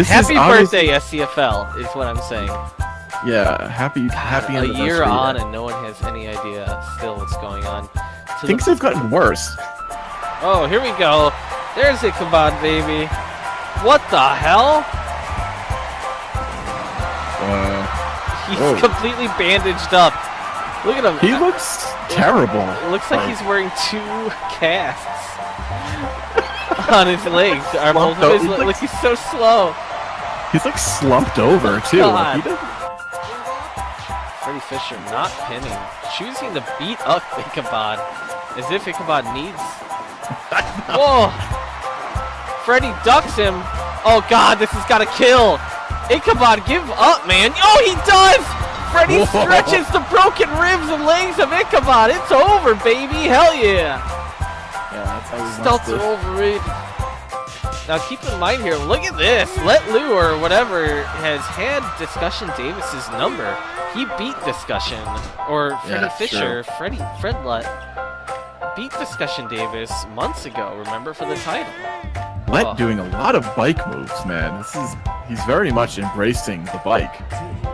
Happy birthday, SCFL, is what I'm saying. Yeah, happy a year on and no one has any idea still what's going on. Things have gotten worse. Oh, here we go. There's Ichabod, baby. What the hell? He's completely bandaged up. Look at him. He looks terrible. It looks like he's wearing 2 casts on his legs. Look, he's so slow. He's like slumped over too. Like, Freddy Fisher not pinning, choosing to beat up Ichabod as if Ichabod needs. Whoa! Freddy ducks him. Oh God, this has got to kill. Ichabod, give up, man. Oh, he does! Freddy stretches the broken ribs and legs of Ichabod. It's over, baby. Hell yeah. Yeah, that's how we Stelts are overrated. Now keep in mind here, look at this. Let Lou or whatever has had Discussion Davis's number. He beat Discussion, or Freddy Fisher, Fred Let beat Discussion Davis months ago, remember, for the title. Let doing a lot of bike moves, man. He's very much embracing the bike.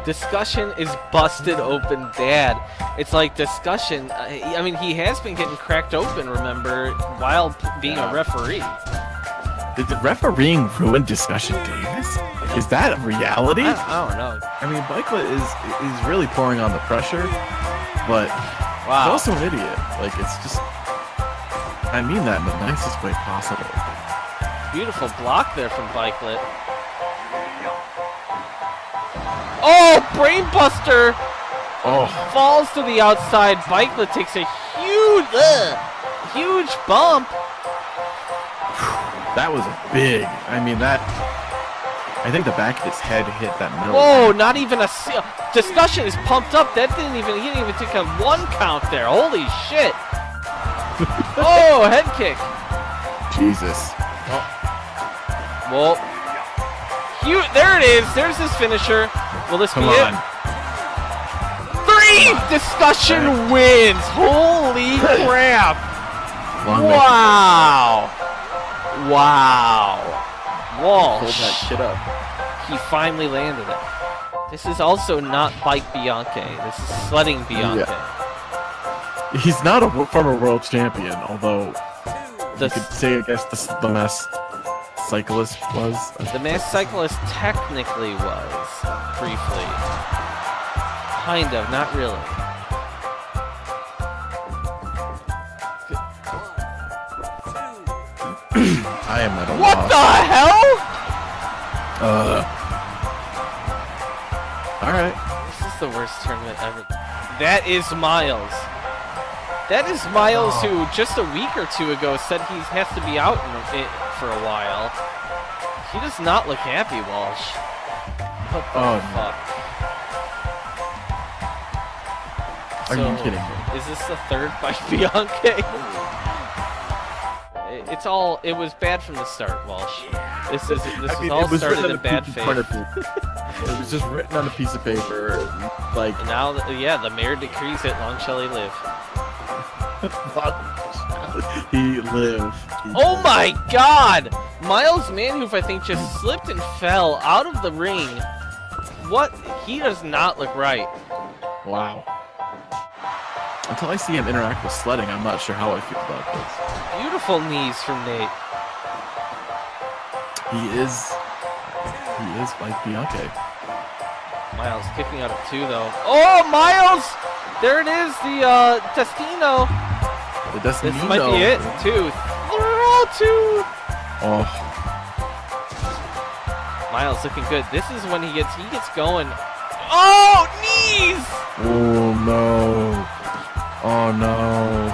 Discussion is busted open dad. It's like Discussion, I mean, he has been getting cracked open, remember, while being a referee. Did the refereeing ruin Discussion Davis? Is that a reality? I don't know. I mean, Bikelet is really pouring on the pressure, but he's also an idiot. Like, it's just, I mean that in the nicest way possible. Beautiful block there from Bikelet. Oh, brainbuster! Oh. Falls to the outside. Bikelet takes a huge bump. That was big. I mean, I think the back of his head hit that middle. Whoa, not even a seal. Discussion is pumped up. He didn't even take a 1 count there. Holy shit. Oh, head kick. Jesus. Oh. Well, there it is. There's his finisher. Will this be it? 3! Discussion wins. Holy crap. Wow. Wow. Walsh. Hold that shit up. He finally landed it. This is also not Bike Bianchi. This is sledding Bianchi. Yeah. He's not a former world champion, although you could say, I guess, the mass cyclist was. The mass cyclist technically was, briefly. Kind of, not really. I am at a What loss. the hell? Alright. This is the worst tournament ever. That is Miles. That is Miles, who just a week or 2 ago said he has to be out for a while. He does not look happy, Walsh. What the fuck? Are you kidding me? Is this the 3rd Bike Bianchi? It was bad from the start, Walsh. This all started in bad faith. It was just written on a piece of paper, like. Now, the mayor decrees it. Long shall he live. He lived. Oh my God! Miles Manhoof, I think, just slipped and fell out of the ring. What? He does not look right. Wow. Until I see him interact with sledding, I'm not sure how I feel about this. Beautiful knees from Nate. He is like Bianca. Miles kicking out of 2 though. Oh, Miles! There it is, the Destino. The Destino. This might be it. 2. Throw 2. Oh. Miles looking good. This is when he gets going. Oh, knees! Oh no. Oh no.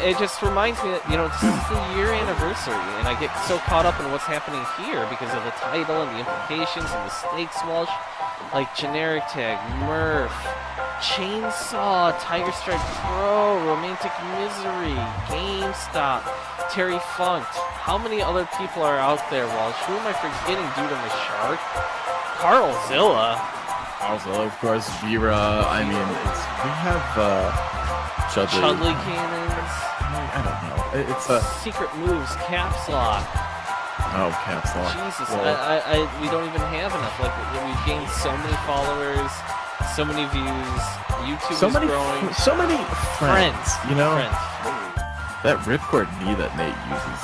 It just reminds me that, you know, this is the year anniversary, and I get so caught up in what's happening here because of the title and the implications and the stakes wash. Like Generic Tag, Murph, Chainsaw, Tiger Strike Pro, Romantic Misery, GameStop, Terry Funked. How many other people are out there, Walsh? Who am I forgetting? Dude, I'm a shark. Carl Zilla. Of course, Vera. I mean, we have Chudley Cannons. I don't know. It's a Secret Moves, Caps Lock. Oh, Caps Lock. Jesus, Well, we don't even have enough. Like, we've gained so many followers, so many views. YouTube is growing. So many friends. You know, Friends. that ripcord knee that Nate uses.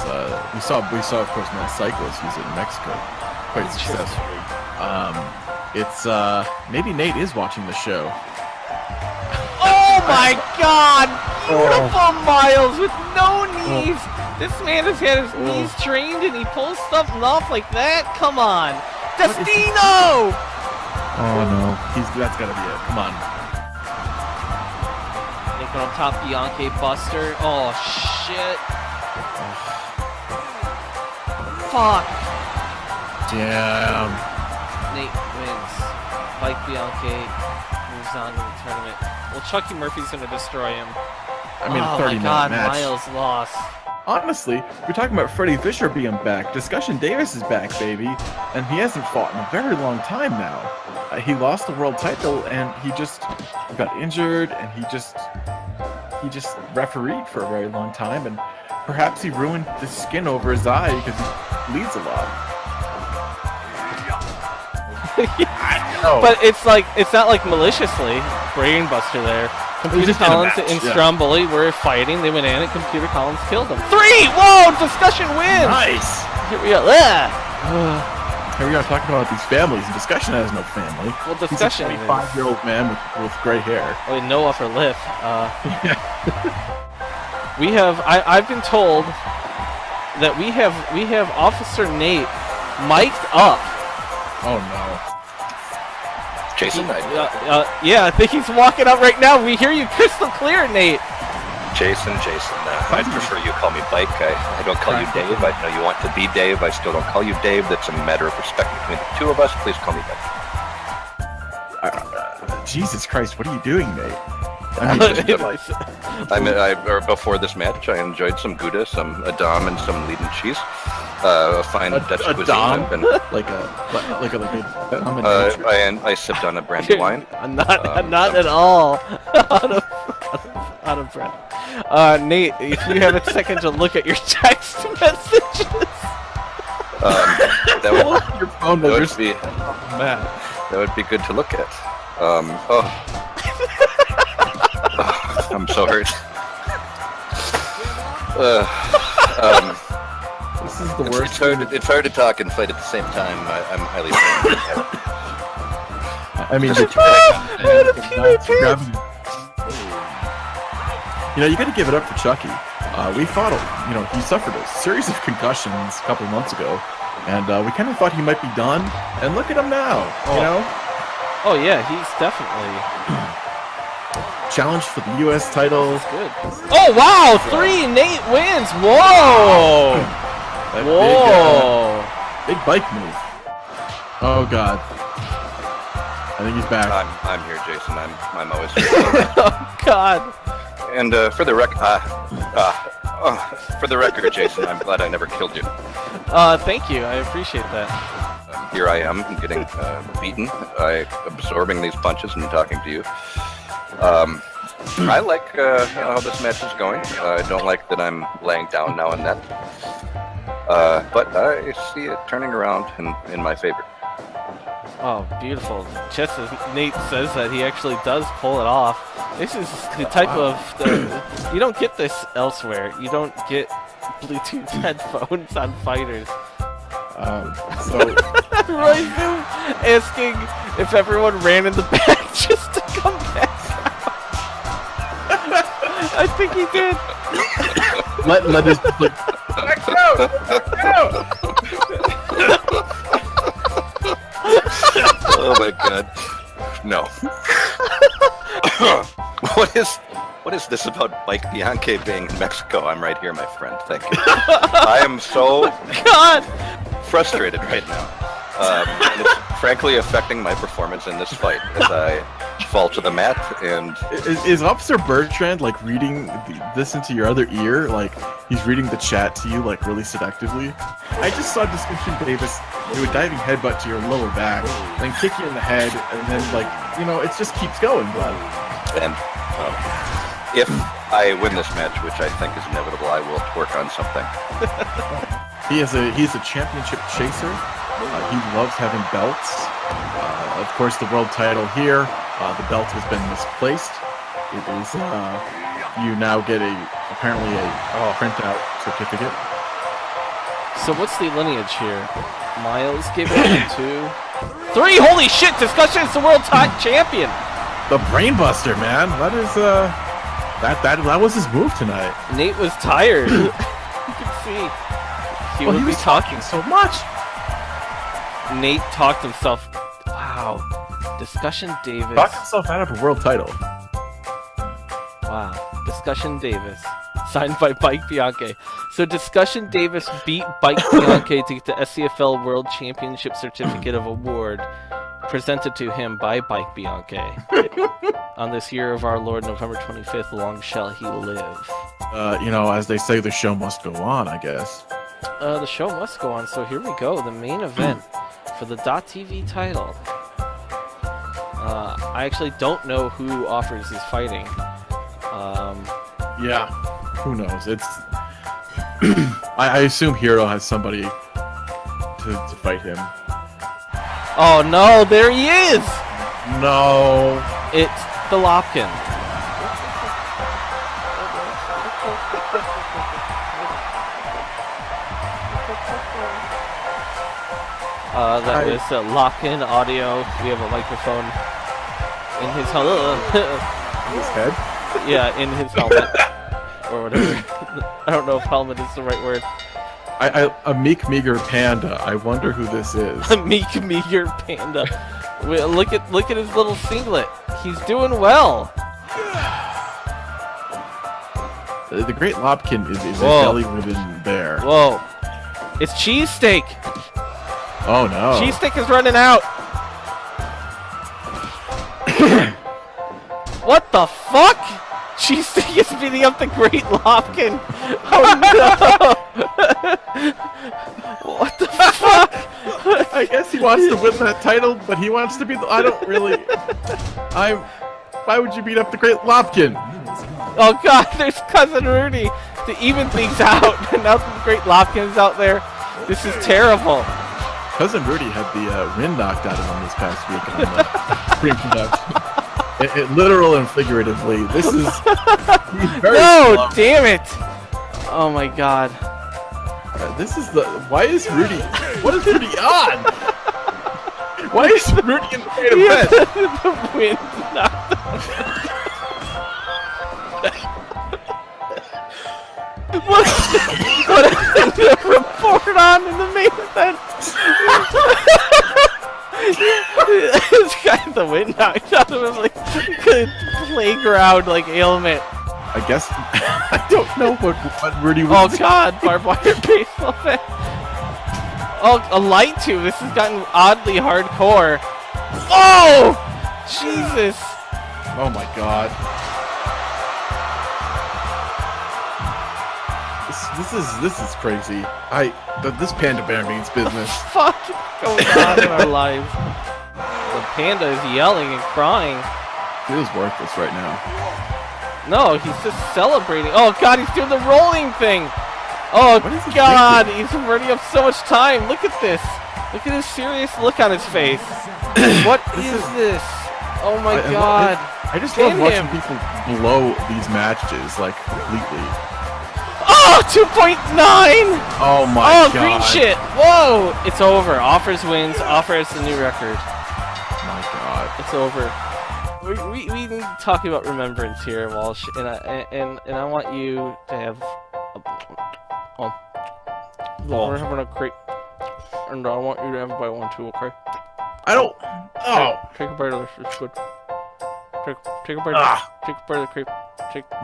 We saw of course Matt Cyclist use it in Mexico quite successfully. It's maybe Nate is watching the show. Oh my God! Beautiful Miles with no knees. This man has had his knees trained and he pulls stuff off like that. Come on, Destino! Oh no, that's gotta be it. Come on. Nick on top, Bianca Buster. Oh shit! Fuck! Damn. Nate wins. Mike Bianchi moves on to the tournament. Well, Chucky Murphy's going to destroy him. I mean, oh 30-minute my God, match. Miles lost. Honestly, we're talking about Freddie Fisher being back. Discussion Davis is back, baby. And he hasn't fought in a very long time now. He lost the world title, and he just got injured, and he just refereed for a very long time, and perhaps he ruined the skin over his eye because he bleeds a lot. But it's not like maliciously. Brainbuster there. Computer Collins and Stromboli were fighting. They went in and Computer Collins killed them. 3! Whoa! Discussion wins! Nice! Here we go. Here we are talking about these families, and Discussion has no family. Well, Discussion He's a 25-year-old man with gray hair. Oh, no upper lip. We have. I've been told that we have Officer Nate mic'd up. Oh no. Jason, yeah, I think he's walking up right now. We hear you crystal clear, Nate. Jason, I prefer you call me Bike. I don't call you Dave. I know you want to be Dave. I still don't call you Dave. That's a matter of respect between the two of us. Please call me Bike. Jesus Christ, what are you doing, Nate? Before this match, I enjoyed some Gouda, some Adam, and some lead and cheese. A fine Dutch cuisine. I sipped on a brandy wine. Not at all out of breath. Nate, if you have a second to look at your text messages. That would be good to look at. I'm so hurt. This is the worst. It's hard to talk and fight at the same time. I'm highly trained. I mean, you got to give it up for Chucky. We thought, he suffered a series of concussions a couple months ago, and we kind of thought he might be done. And look at him now. Oh yeah, he's definitely challenged for the U.S. title. That's good. Oh wow, 3! Nate wins. Whoa. Whoa! Big bike move. Oh God! I think he's back. I'm here, Jason. I'm always here. Oh God! And for the record, Jason, I'm glad I never killed you. Thank you. I appreciate that. Here I am, getting beaten, absorbing these punches and talking to you. I like how this match is going. I don't like that I'm laying down now and then. But I see it turning around in my favor. Oh, beautiful. Just as Nate says that, he actually does pull it off. This is the type of... you don't get this elsewhere. You don't get Bluetooth headphones on fighters. So Roy Zoom asking if everyone ran in the back just to come back out. I think he did. let us like, back out! Oh my god. No. What is this about Mike Bianchi being in Mexico? I'm right here, my friend. Thank you. I am so God! frustrated right now. And it's frankly affecting my performance in this fight as I fall to the mat and... Is Officer Bertrand like reading this into your other ear? Like he's reading the chat to you like really seductively? I just saw Discussion Davis do a diving headbutt to your lower back, then kick you in the head, and then like, you know, it just keeps going, bud. And if I win this match, which I think is inevitable, I will work on something. He's a championship chaser. He loves having belts. Of course, the world title here. The belt has been misplaced. It is. You now get apparently a printout certificate. So what's the lineage here? Miles gave it 2, 3. Holy shit! Discussion is the world champion. The Brainbuster, man. That is that was his move tonight. Nate was tired. You can see. He would be talking so much. Nate talked himself. Wow. Discussion Davis. Talked himself out of a world title. Wow. Discussion Davis. Signed by Mike Bianchi. So Discussion Davis beat Mike Bianchi to get the SCFL World Championship Certificate of Award presented to him by Mike Bianchi. On this year of our Lord, November 25th, long shall he live. You know, as they say, the show must go on, I guess. The show must go on, so here we go. The main event for the .TV title. I actually don't know who offers is fighting. Yeah, who knows? It's. I assume Hero has somebody to fight him. Oh no, there he is! No. It's the Lopkin. That was Lopkin audio. We have a microphone in his His head? Yeah, in his helmet. Or whatever. I don't know if helmet is the right word. A meek, meager panda. I wonder who this is. A meek, meager panda. Look at his little singlet. He's doing well. The Great Lopkin is a belly ribbon bear. Whoa. It's Cheesesteak. Oh no. Cheesesteak is running out. What the fuck? Cheesesteak is beating up the Great Lopkin. Oh no. What the fuck? I guess he wants to win that title, but he wants to be the... I don't really... Why would you beat up the Great Lopkin? Oh god, there's Cousin Rudy to even things out. Now that the Great Lopkin is out there, this is terrible. Cousin Rudy had the wind knocked out of him this past week on the pre-production. It literal and figuratively. This is... very No, slow. damn it. Oh my god. This is the... Why is Rudy... What is Rudy on? Why is Rudy in the main event? The wind knocked out. What is the report on in the main event? This guy, the wind knocked out of him like playground like ailment. I guess... I don't know what Rudy was... Oh god, barbed wire baseball fan. Oh, a light tube. This has gotten oddly hardcore. Oh! Jesus. Oh my god. This is crazy. This panda bear means business. Fuck is going on in our lives? The panda is yelling and crying. Feels worthless right now. No, he's just celebrating. Oh god, he's doing the rolling thing. Oh What is he god, he's burning up so much time. Look at this. Look at his serious look on his face. What is this? Oh my god. I just Pin love watching him. people blow these matches, like, completely. Oh, 2.9! Oh my Oh, god. green shit. Whoa. It's over. Offers wins. Offers the new record. My god. It's over. We need to talk about remembrance here, Walsh, and I want you to have we're having a crepe, and I want you to have a bite one too, okay? I don't. Oh. Take a bite of this. It's good. Take a bite. Take a bite of the crepe.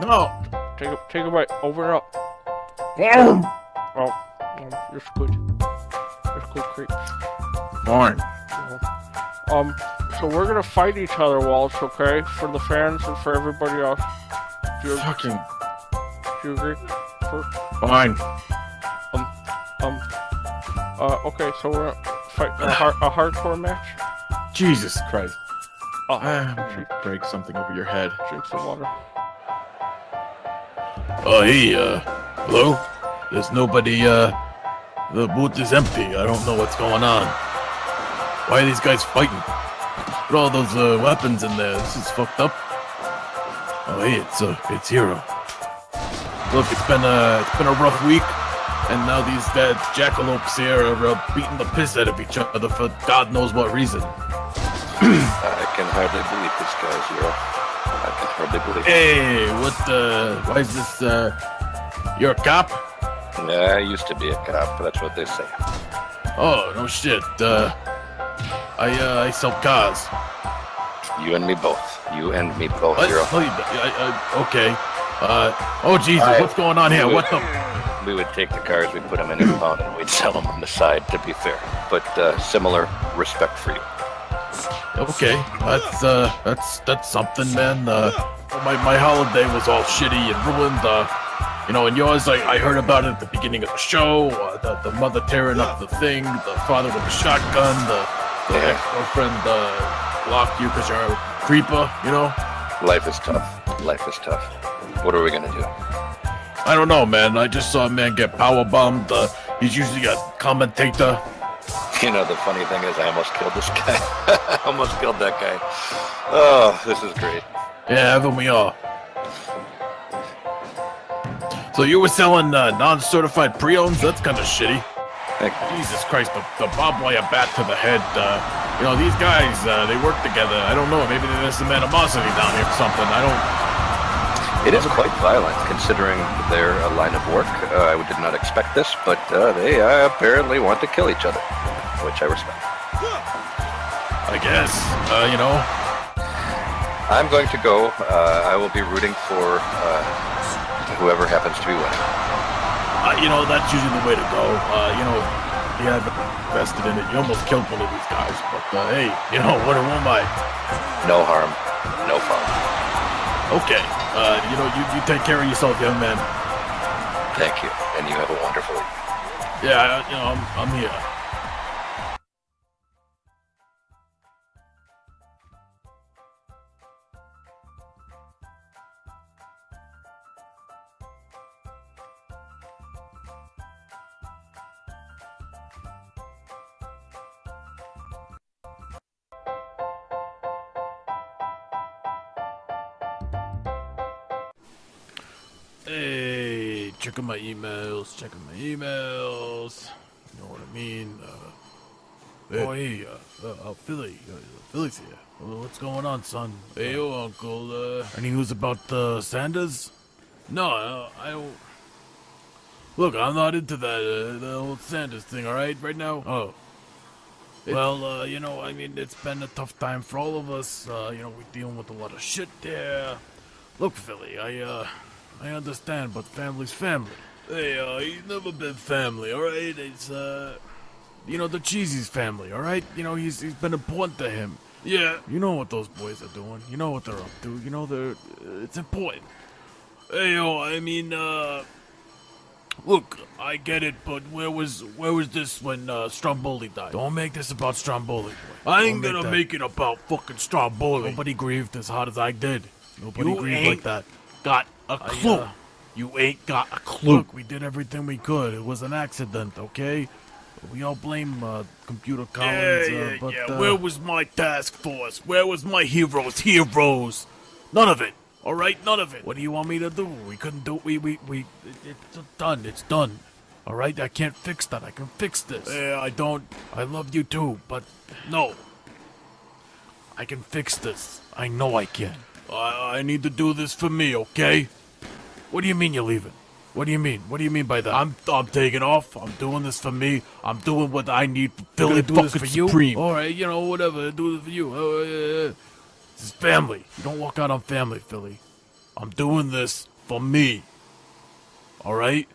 No. Take a bite. Open it up. It's good. It's good crepe. Fine. So we're gonna fight each other, Walsh, okay? For the fans and for everybody else. Do you agree? Fine. Okay, so we're gonna fight a hardcore match. Jesus Christ. Oh, Break something over your head. drink some water. Oh, hey, hello? There's nobody, the booth is empty. I don't know what's going on. Why are these guys fighting? Put all those, weapons in there. This is fucked up. Oh, hey, it's Hero. Look, it's been a rough week, and now these jackalopes here are, beating the piss out of each other for God knows what reason. I can hardly believe this, guys. I can hardly believe it. Hey, why is this, you're a cop? Yeah, I used to be a cop, but that's what they say. Oh, no shit. I sell cars. You and me both. What? Hero. Okay. Oh Jesus, what's going on here? What the? We would take the cars, we'd put them in a pound, and we'd sell them on the side, to be fair. But similar respect for you. Okay, that's something, man. My holiday was all shitty and ruined. And yours, I heard about it at the beginning of the show. The mother tearing up the thing, the father with the shotgun, the ex-girlfriend blocked you because you're a creeper, Life is tough. What are we gonna do? I don't know, man. I just saw a man get power bombed. He's usually a commentator. The funny thing is I almost killed this guy. I almost killed that guy. Oh, this is great. Yeah, haven't we all? So you were selling non-certified pre-owns? That's kind of shitty. Jesus Christ, the barbed wire bat to the head. These guys, they work together. I don't know, maybe there's some animosity down here or something. It is quite violent, considering their line of work. I did not expect this, but they apparently want to kill each other, which I respect. I guess, I'm going to go. I will be rooting for whoever happens to be winning. That's usually the way to go. You have invested in it. You almost killed one of these guys, but hey, what am I? No harm, no foul. Okay, you take care of yourself, young man. Thank you, and you have a wonderful evening. Yeah, I'm here. Hey, checking my emails. You know what I mean? Hey, Philly's here. What's going on, son? Hey, Uncle, any news about, Sanders? No, I don't... Look, I'm not into that, the whole Sanders thing, alright, right now? Oh. Well, it's been a tough time for all of us. We're dealing with a lot of shit there. Look, Philly, I understand, but family's family. Hey, he's never been family, alright? It's, the Cheesy's family, alright? He's been important to him. Yeah. You know what those boys are doing. You know what they're up to. It's important. Hey, look, I get it, but where was this when, Stromboli died? Don't make this about Stromboli, boy. I ain't gonna make it about fucking Stromboli. Nobody grieved as hard as I did. Nobody grieved like that. Got a clue. You ain't got a clue. Look, we did everything we could. It was an accident, okay? We all blame Computer Collins, but Where was my task force? Where was my heroes? Heroes! None of it. All right, none of it. what do you want me to do? We couldn't do. It's done. It's done. All right, I can't fix that. I can fix this. I don't. I love you too, but No. I can fix this. I know I can. I need to do this for me, okay? What do you mean you're leaving? What do you mean? What do you mean by that? I'm taking off. I'm doing this for me. I'm doing what I need for You're Philly gonna do this fucking for you. Supreme. All right, whatever. Do this for you. This is family. You don't walk out on family, Philly. I'm doing this for me. All right?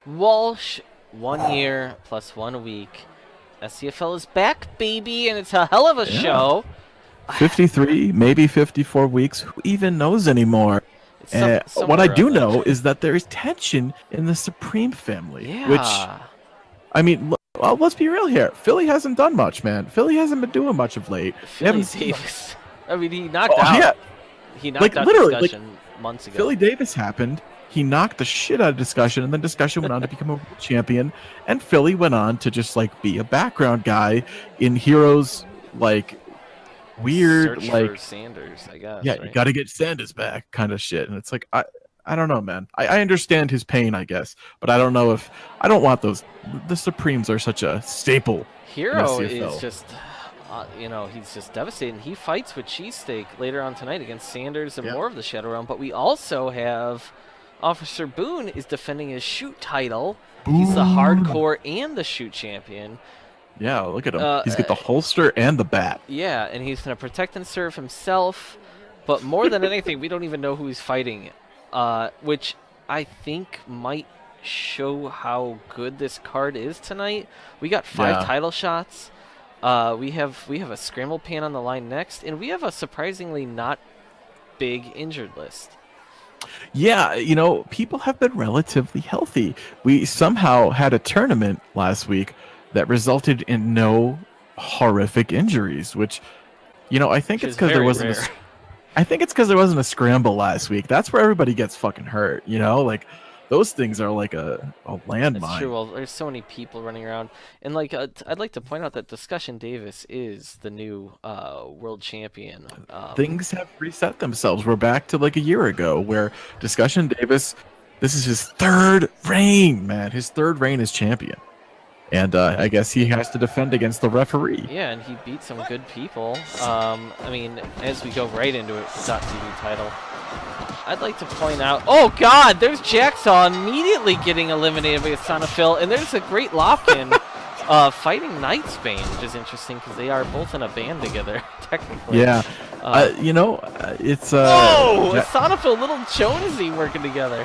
Walsh, 1 year plus 1 week. SCFL is back, baby, and it's a hell of a show. 53, maybe 54 weeks. Who even knows anymore? It's What somewhere I do around that. know is that there is tension in the Supreme family. Yeah. Which, I mean, well, let's be real here. Philly hasn't done much, man. Philly hasn't been doing much of late. We Philly haven't seen Davis. I mean, he knocked Oh, out. yeah. He knocked Like, out literally, like, discussion months ago. Philly Davis happened. He knocked the shit out of discussion, and then discussion went on to become a world champion. And Philly went on to just like be a background guy in Heroes, like weird, Search like for Sanders, I guess. yeah, right? you got to get Sanders back kind of shit. And it's like I don't know, man. I understand his pain, I guess, but I don't know if I don't want those. The Supremes are such a staple. Hero in SCFL. is just, he's just devastating. He fights with Cheesesteak later on tonight against Sanders and Yeah. more of the Shadow Realm. But we also have Officer Boone is defending his shoot title. He's the hardcore and the shoot champion. Yeah, look at him. He's got the holster and the bat. Yeah, and he's going to protect and serve himself. But more than anything, we don't even know who he's fighting, which I think might show how good this card is tonight. We got 5 title shots. We have a scramble pan on the line next, and we have a surprisingly not big injured list. Yeah, people have been relatively healthy. We somehow had a tournament last week that resulted in no horrific injuries, which, I think Which it's is because there very wasn't. rare. I think it's because there wasn't a scramble last week. That's where everybody gets fucking hurt. Like those things are like a landmine. That's true. Well, there's so many people running around, and like I'd like to point out that Discussion Davis is the new world champion. Things have reset themselves. We're back to like a year ago where Discussion Davis, this is his 3rd reign, man. His 3rd reign as champion. And I guess he has to defend against the referee. Yeah, and he beat some good people. I mean, as we go right into it, .tv title. I'd like to point out, oh god, there's Jacksaw immediately getting eliminated by SCFL, and there's a great lock-in fighting Nightsbane, which is interesting because they are both in a band together, technically. Yeah, it's whoa, SCFL, little Jonesy working together.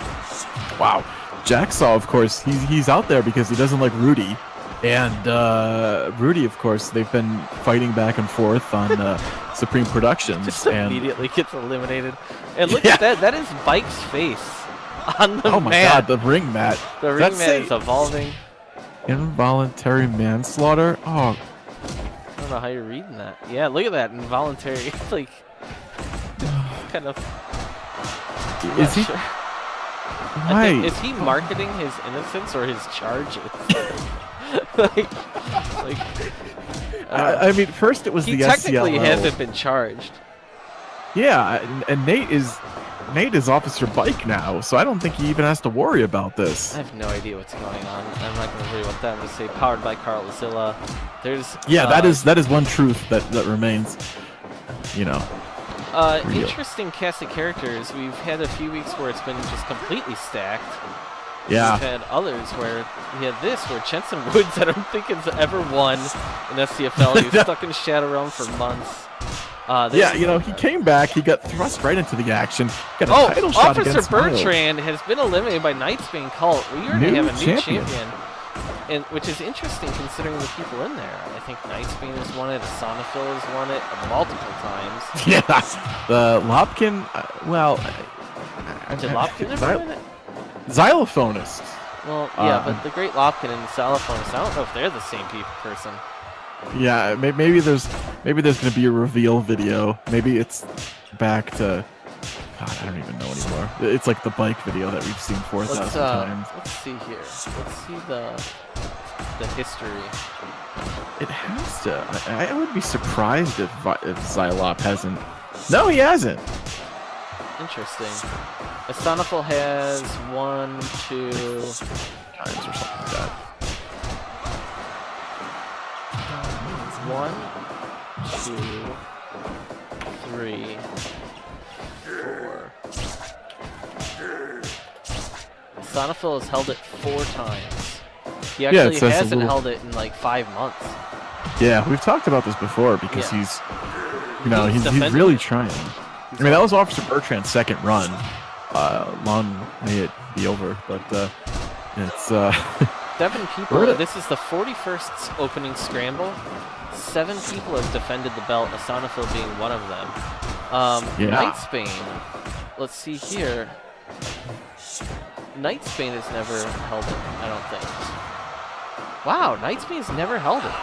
Wow, Jacksaw, of course, he's out there because he doesn't like Rudy, and Rudy, of course, they've been fighting back and forth on Supreme Productions, Just and immediately gets eliminated. And look at that, that is Bike's face on the oh my mat. god, the ring mat. The ring That's mat is evolving. Involuntary manslaughter. Oh, I don't know how you're reading that. Yeah, look at that, involuntary. Like, kind of. is he? Sure. Right. Is he marketing his innocence or his charges? like, I mean, first it was he the technically SCFL. hasn't been charged. Yeah, and Nate is Officer Bike now, so I don't think he even has to worry about this. I have no idea what's going on. I'm not going to worry about that. I'm going to say powered by Carlzilla. There's Yeah, that is one truth that remains, you know. real. Interesting cast of characters. We've had a few weeks where it's been just completely stacked. Yeah. We've had others where we had this, where Jensen Woods, I don't think has ever won in SCFL. He was stuck in Shadow Realm for months. Yeah, you know, he came back. He got thrust right into the action. Got a title shot Officer against Miles. Bertrand has been eliminated by Knightsbane Cult. We already New have a new champion. and which is interesting considering the people in there. I think Knightsbane has won it, Asanophil has won it multiple times. Yeah, the Lopkin. Well, Did Lopkin ever win it? Xylophonist. Well, yeah, but the Great Lopkin and the Xylophonist, I don't know if they're the same person. Yeah, maybe there's gonna be a reveal video. Maybe it's back to. God, I don't even know anymore. It's like the bike video that we've seen 4,000 times. Let's see here. Let's see the history. It has to. I would be surprised if Xylop hasn't. No, he hasn't. Interesting. Asanophil has 1, 2 times or something like that. 1, 2, 3, 4. Asanophil has held it 4 times. He actually hasn't held it in like 5 months. Yeah, we've talked about this before because he's defending really it. trying. I mean, that was Officer Bertrand's second run. Long may it be over, but it's 7 people. This is the 41st opening scramble. 7 people have defended the belt, Asanophil being one of them. Knightsbane, let's see here. Knightsbane has never held it, I don't think. Wow, Knightsbane's never held it.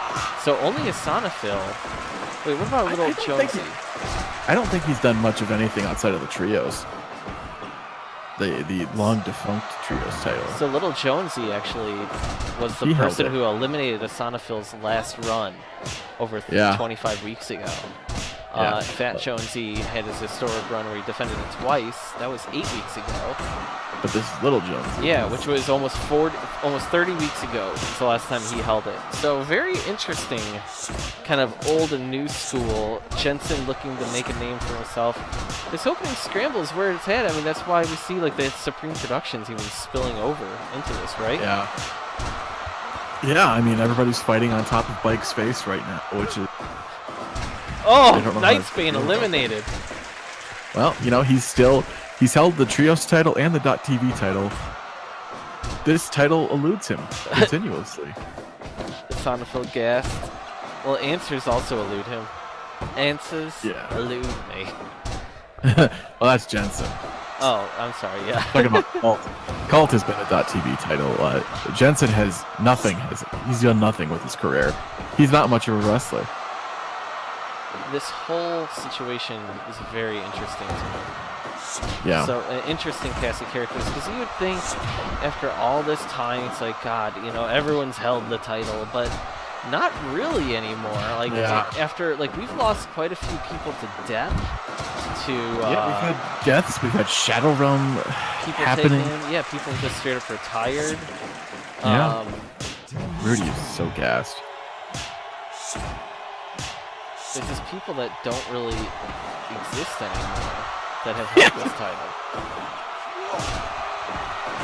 So only Asanophil. Wait, what about little Jonesy? I don't think he's done much of anything outside of the trios. The long defunct trios title. So little Jonesy actually was the person who eliminated Asanophil's last run over 25 weeks ago. Fat Jonesy had his historic run where he defended it twice. That was 8 weeks ago. But this is little Jonesy. Yeah, which was almost 30 weeks ago since the last time he held it. So very interesting, kind of old and new school. Jensen looking to make a name for himself. This opening scramble is where it's at. I mean, that's why we see like the Supreme Productions even spilling over into this, right? Yeah. Yeah, I mean, everybody's fighting on top of Bike's face right now, which is... Oh, Knightsbane eliminated. Well, you know, he's held the Trios title and the .TV title. This title eludes him continuously. Asanophil gassed. Well, answers also elude him. Answers elude me. Well, that's Jensen. Oh, I'm sorry, yeah. Talking about Cult. Cult has been a .TV title. Jensen has nothing. He's done nothing with his career. He's not much of a wrestler. This whole situation is very interesting to me. Yeah. So, an interesting cast of characters, because you would think after all this time, it's like, God, you know, everyone's held the title, but not really anymore. Like, after, like, we've lost quite a few people to death, we've had deaths, we've had Shadow Realm people happening. People just straight up retired. Yeah. Rudy is so gassed. There's just people that don't really exist anymore that have held this title.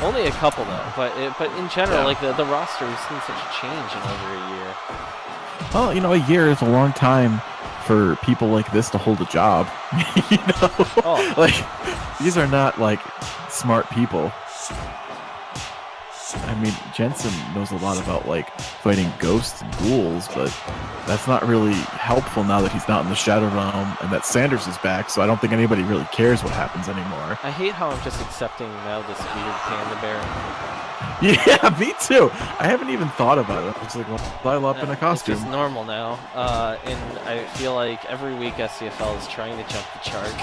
Only a couple though, but in general, like the roster, we've seen such a change in over a year. Well, you know, a year is a long time for people like this to hold a job. You know, like these are not like smart people. I mean, Jensen knows a lot about like fighting ghosts and ghouls, but that's not really helpful now that he's not in the Shadow Realm and that Sanders is back. So I don't think anybody really cares what happens anymore. I hate how I'm just accepting now this weird panda bear. Yeah, me too. I haven't even thought about it. It's like, well, fly up in a costume. It's just normal now, and I feel like every week SCFL is trying to jump the shark.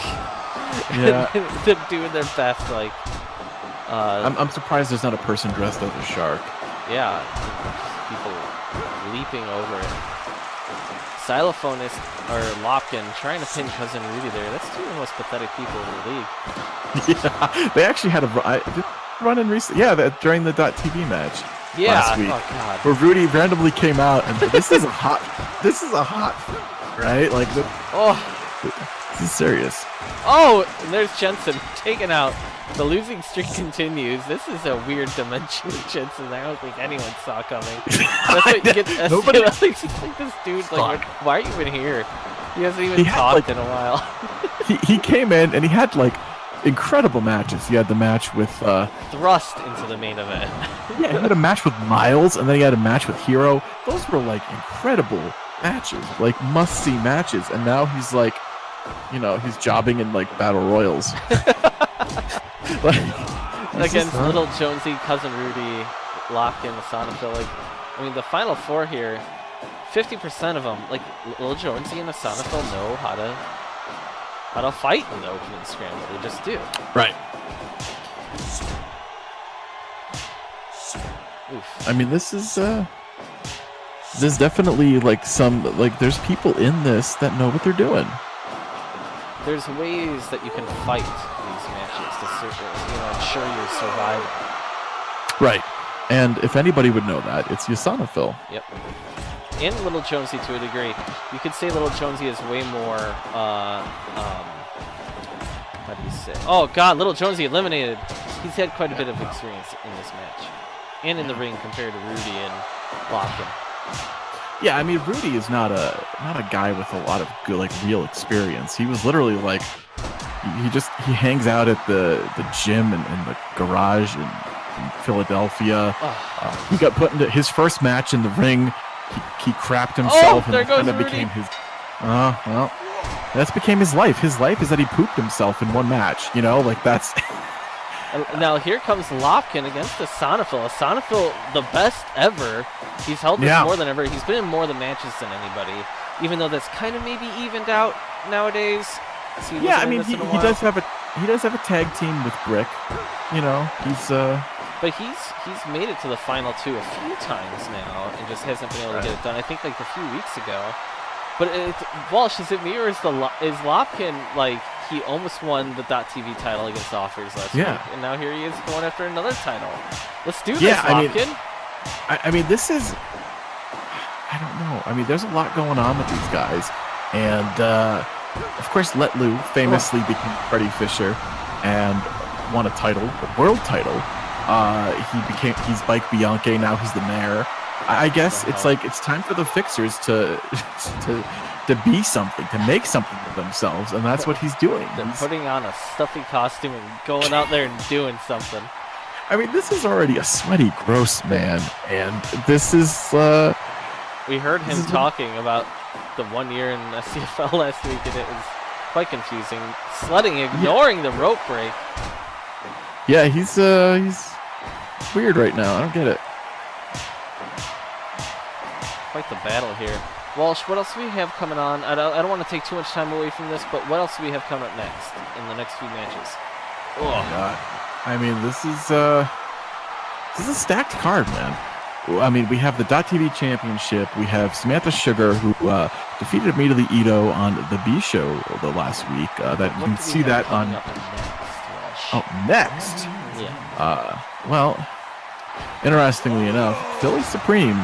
Yeah, they're doing their best, like. I'm surprised there's not a person dressed as a shark. Yeah, people leaping over it. Xylophonist or Lopkin trying to pin Cousin Rudy there. That's two of the most pathetic people in the league. Yeah, they actually had a run in recent. Yeah, during the .TV match last week, Oh god. where Rudy randomly came out and this is a hot, right? Like, this is serious. Oh, and there's Jensen taken out. The losing streak continues. This is a weird dimension of Jensen I don't think anyone saw coming. That's what you get. Nobody. Like, this dude, like, why are you even here? He hasn't even Had, talked like, in a while. he came in and he had like incredible matches. He had the match with Thrust into the main event. yeah, he had a match with Miles, and then he had a match with Hero. Those were like incredible matches, like must-see matches. And now he's like, you know, he's jobbing in like battle royals. Against Little Jonesy, Cousin Rudy, Lopkin, Asanophil. Like, I mean, the final four here, 50% of them, like Little Jonesy and Asanophil know how to fight in the opening scramble. They just do. Right. Oof. I mean, this is there's definitely like there's people in this that know what they're doing. There's ways that you can fight these matches to ensure your survival. Right. And if anybody would know that, it's Asanophil. Yep. And Little Jonesy to a degree. You could say Little Jonesy is way more, how do you say? Oh god, Little Jonesy eliminated. He's had quite a bit of experience in this match. And in the ring compared to Rudy and Lopkin. Yeah, I mean, Rudy is not a guy with a lot of good, like, real experience. He was literally like, he hangs out at the gym and the garage in Philadelphia. He got put into his first match in the ring. He crapped himself, and there goes that Rudy. became his. Well, that's became his life. His life is that he pooped himself in one match. You know, like that's. Now here comes Lopkin against Asanophil. Asanophil, the best ever. He's held this more than ever. He's been in more of the matches than anybody, even though that's kind of maybe evened out nowadays. Yeah, I mean, he does have a tag team with Brick. You know, but he's made it to the final two a few times now and just hasn't been able to get it done. I think like a few weeks ago. But Walsh, is it me or is Lopkin like he almost won the .TV title against Offers last week, and now here he is going after another title. Let's do this, Lopkin. I mean, this is. I don't know. I mean, there's a lot going on with these guys, and of course, Let Lou famously became Freddie Fisher and won a title, a world title. He's Mike Bianchi, now he's the mayor. I guess it's like it's time for the Fixers to be something, to make something of themselves, and that's what he's doing. They're putting on a stuffy costume and going out there and doing something. I mean, this is already a sweaty, gross man, and this is. We heard him talking about the 1 year in SCFL last week, and it was quite confusing. Sledding, ignoring the rope break. Yeah, he's weird right now. I don't get it. Quite the battle here. Walsh, what else do we have coming on? I don't want to take too much time away from this, but what else do we have coming up next in the next few matches? Oh god. I mean, this is a stacked card, man. I mean, we have the .TV championship. We have Samantha Sugar, who defeated Amita Ito on the B show the last week. That you can see that on. Next. Yeah. Well, interestingly enough, Philly Supreme,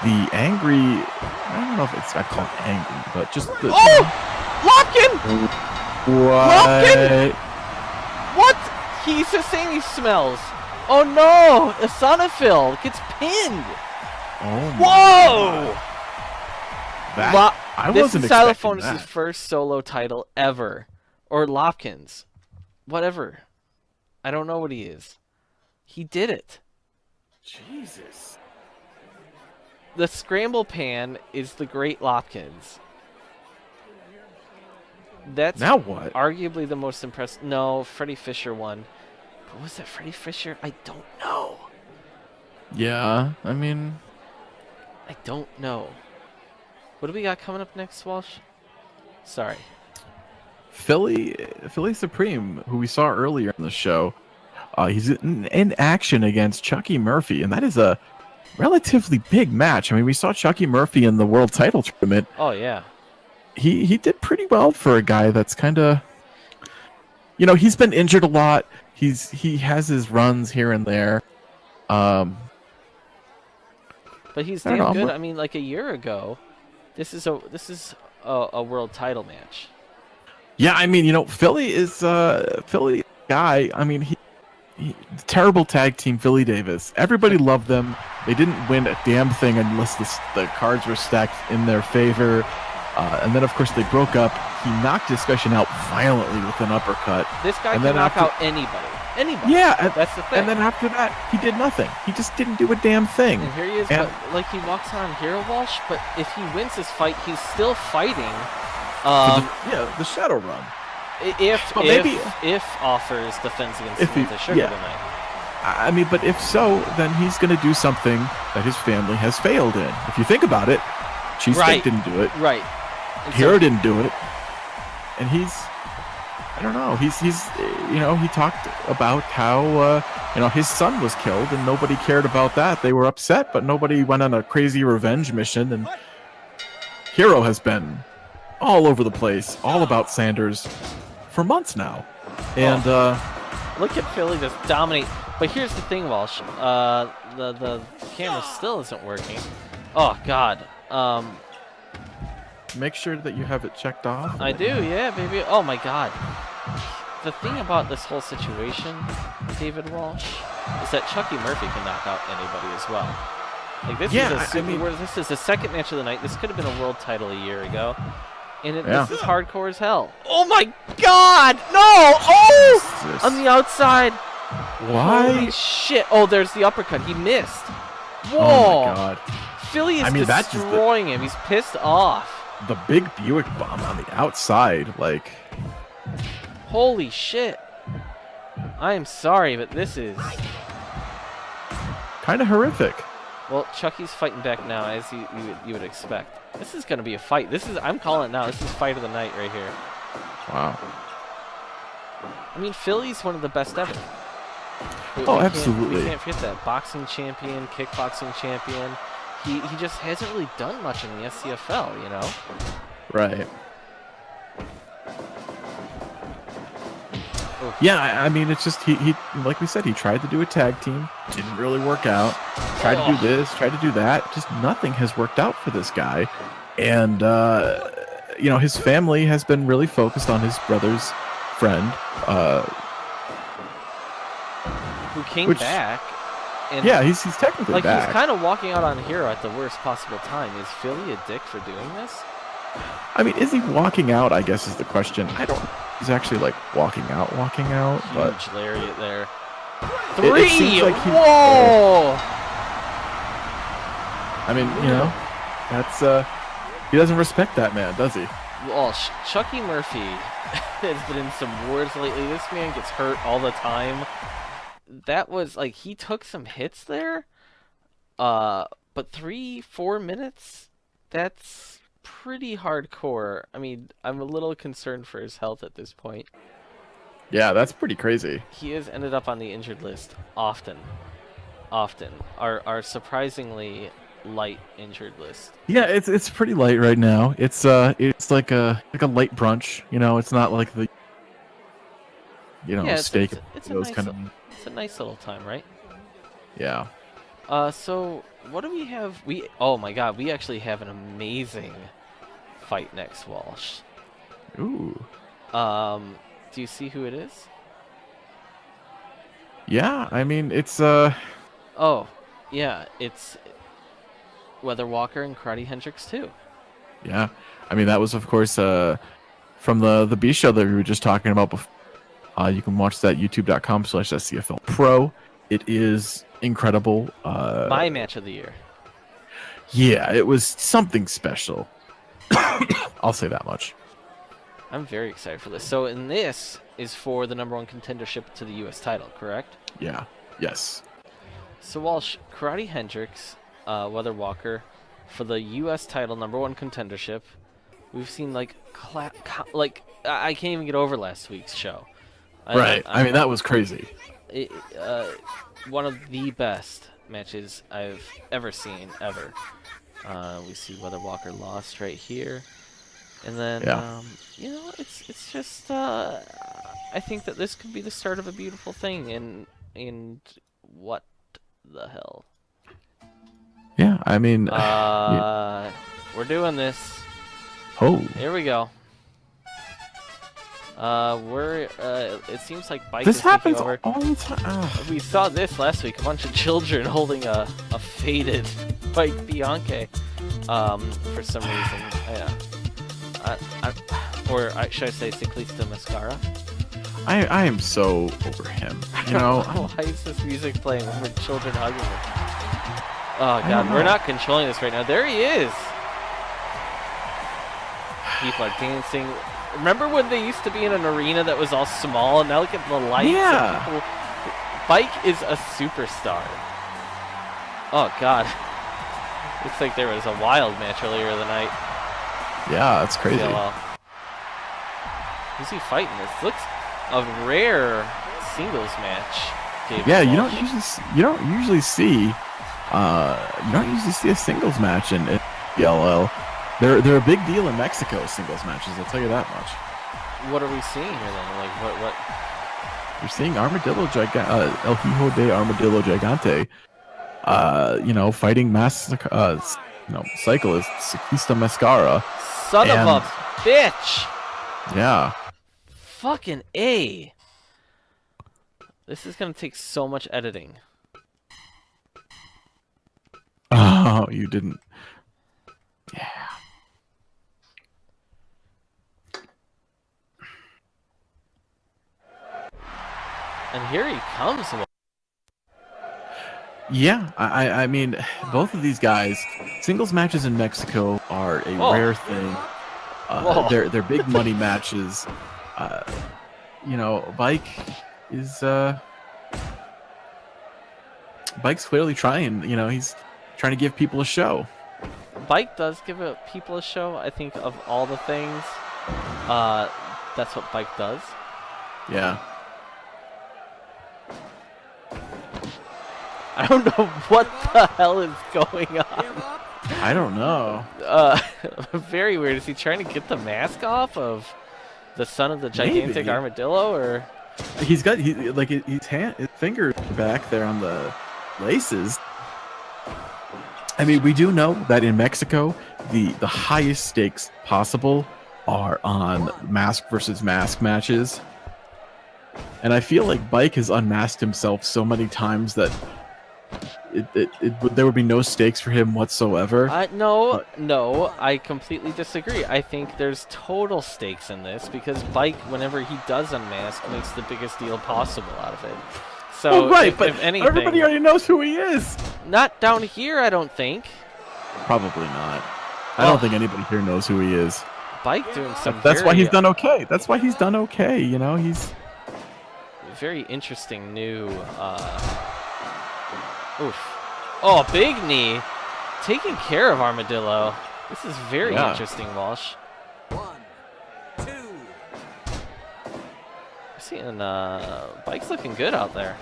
the angry. I don't know if I'd call it angry, but just the. Lopkin! What? Lopkin! What? He's just saying he smells. Oh no! Asanophil gets pinned. Oh. Whoa! I this wasn't is expecting Xylophonus' that. first solo title ever, or Lopkins, whatever. I don't know what he is. He did it. Jesus. The scramble pan is the great Lopkins. That's Now what? arguably the most impressive. No, Freddie Fisher won. But was that Freddie Fisher? I don't know. Yeah, I mean. I don't know. What do we got coming up next, Walsh? Sorry. Philly Supreme, who we saw earlier in the show, he's in action against Chucky Murphy, and that is a relatively big match. I mean, we saw Chucky Murphy in the world title tournament. Oh yeah. He did pretty well for a guy that's kind of, he's been injured a lot. He has his runs here and there. But he's I don't damn know, good. I mean, like a year ago, this is a world title match. Yeah, I mean, Philly is Philly guy. I mean, he terrible tag team Philly Davis. Everybody loved them. They didn't win a damn thing unless the cards were stacked in their favor. And then, of course, they broke up. He knocked Discussion out violently with an uppercut. This guy And can then knock after- out anybody. Anybody. Yeah, That's the thing. And then after that, he did nothing. He just didn't do a damn thing. And here he is, And- but like he walks on Hero Walsh, but if he wins this fight, he's still fighting. The Shadow Run. If offers defense against If he- Samantha Sugar yeah. tonight. I mean, but if so, then he's going to do something that his family has failed in. If you think about it, Cheesesteak Right. didn't do it. Right. And so- Hero didn't do it. And I don't know. He talked about how, his son was killed and nobody cared about that. They were upset, but nobody went on a crazy revenge mission. And Hero has been all over the place, all about Sanders for months now. And, Look at Philly just dominate. But here's the thing, Walsh. The camera still isn't working. Oh God. make sure that you have it checked off. I do, yeah, baby. Oh my God. The thing about this whole situation, David Walsh, is that Chucky Murphy can knock out anybody as well. Like this this is the second match of the night. This could have been a world title a year ago. And this is hardcore as hell. Oh my God! No! Oh! Jesus. On the outside. Why? Holy shit. Oh, there's the uppercut. He missed. Whoa. Oh my God. Philly is that's just destroying him. He's pissed off. the big Buick bomb on the outside, like. Holy shit. I am sorry, but this is... Kind of horrific. Well, Chucky's fighting back now, as you would expect. This is going to be a fight. I'm calling it now. This is fight of the night right here. Wow. I mean, Philly's one of the best ever. Oh, absolutely. We can't forget that. Boxing champion, kickboxing champion. He just hasn't really done much in the SCFL, you know? Right. Oof. Yeah, I mean, it's just, he, like we said, he tried to do a tag team. Didn't really work out. Tried to do this, tried to do that. Just nothing has worked out for this guy. And, his family has been really focused on his brother's friend. Who came back. And Yeah, he's technically back. He's kind of walking out on Hero at the worst possible time. Is Philly a dick for doing this? I mean, is he walking out, I guess is the question. I don't, he's actually like walking out, but Huge lariat there. it seems like he- Whoa! I mean, that's, he doesn't respect that man, does he? Well, Chucky Murphy has been in some wars lately. This man gets hurt all the time. That was, like, he took some hits there. But 3-4 minutes? That's pretty hardcore. I mean, I'm a little concerned for his health at this point. Yeah, that's pretty crazy. He has ended up on the injured list often. Our surprisingly light injured list. Yeah, it's pretty light right now. It's like a light brunch. It's not like the steak. It's those a nice little time, right? Yeah. So what do we have? Oh my God, we actually have an amazing fight next, Walsh. Ooh. Do you see who it is? Yeah, I mean it's Oh, yeah, it's Weather Walker and Karate Hendrix too. Yeah, I mean that was of course from the B show that we were just talking about before. You can watch that youtube.com/SCFL Pro. It is incredible. My match of the year. Yeah, it was something special. I'll say that much. I'm very excited for this. So, and this is for the #1 contendership to the U.S. title, correct? Yeah. Yes. So, Walsh, Karate Hendrix, Weather Walker, for the U.S. title #1 contendership. We've seen I can't even get over last week's show. I mean, that was crazy. One of the best matches I've ever seen, ever. We see whether Walker lost right here. And then, you know, it's just, I think that this could be the start of a beautiful thing, and what the hell? Yeah, I mean... We're doing this. Oh. Here we go. It seems like Bike This is taking happens over. all the time. We saw this last week, a bunch of children holding a faded Bike Bianche, for some reason. Should I say Ciclista Mascara? I am so over him. You know? Why is this music playing with children hugging him? Oh god, we're not controlling this right now. There he is! People are dancing. Remember when they used to be in an arena that was all small, and now look at the lights? Yeah. And people... Bike is a superstar. Oh god. Looks like there was a wild match earlier tonight. Yeah, that's crazy. CLL. Who's he fighting? This looks a rare singles match. Yeah, you don't usually see a singles match in ELL. They're a big deal in Mexico, singles matches. I'll tell you that much. What are we seeing here then? Like what? You're seeing Armadillo El Hijo de Armadillo Gigante. You know, fighting cyclist Ciclista Mascara. Son of a bitch! Yeah. Fucking A. This is gonna take so much editing. Oh, you didn't. Yeah. And here he comes. Yeah, I mean, both of these guys, singles matches in Mexico are a rare thing. They're big money matches. You know, Bike's clearly trying. You know, he's trying to give people a show. Bike does give people a show. I think of all the things, that's what Bike does. Yeah. I don't know what the hell is going on. I don't know. Very weird. Is he trying to get the mask off of the son of the gigantic Maybe. armadillo, or? He's got his fingers back there on the laces. I mean, we do know that in Mexico, the highest stakes possible are on mask versus mask matches. And I feel like Bike has unmasked himself so many times that there would be no stakes for him whatsoever. No, I completely disagree. I think there's total stakes in this because Bike, whenever he does unmask, makes the biggest deal possible out of it. So, if anything, everybody already knows who he is. Not down here, I don't think. Probably not. I don't think anybody here knows who he is. Bike doing some. That's why he's done okay. That's why he's done okay. You know, he's very interesting new. Oof. Oh, big knee. Taking care of Armadillo. This is very interesting, Walsh. 1, 2. Seeing Bike's looking good out there.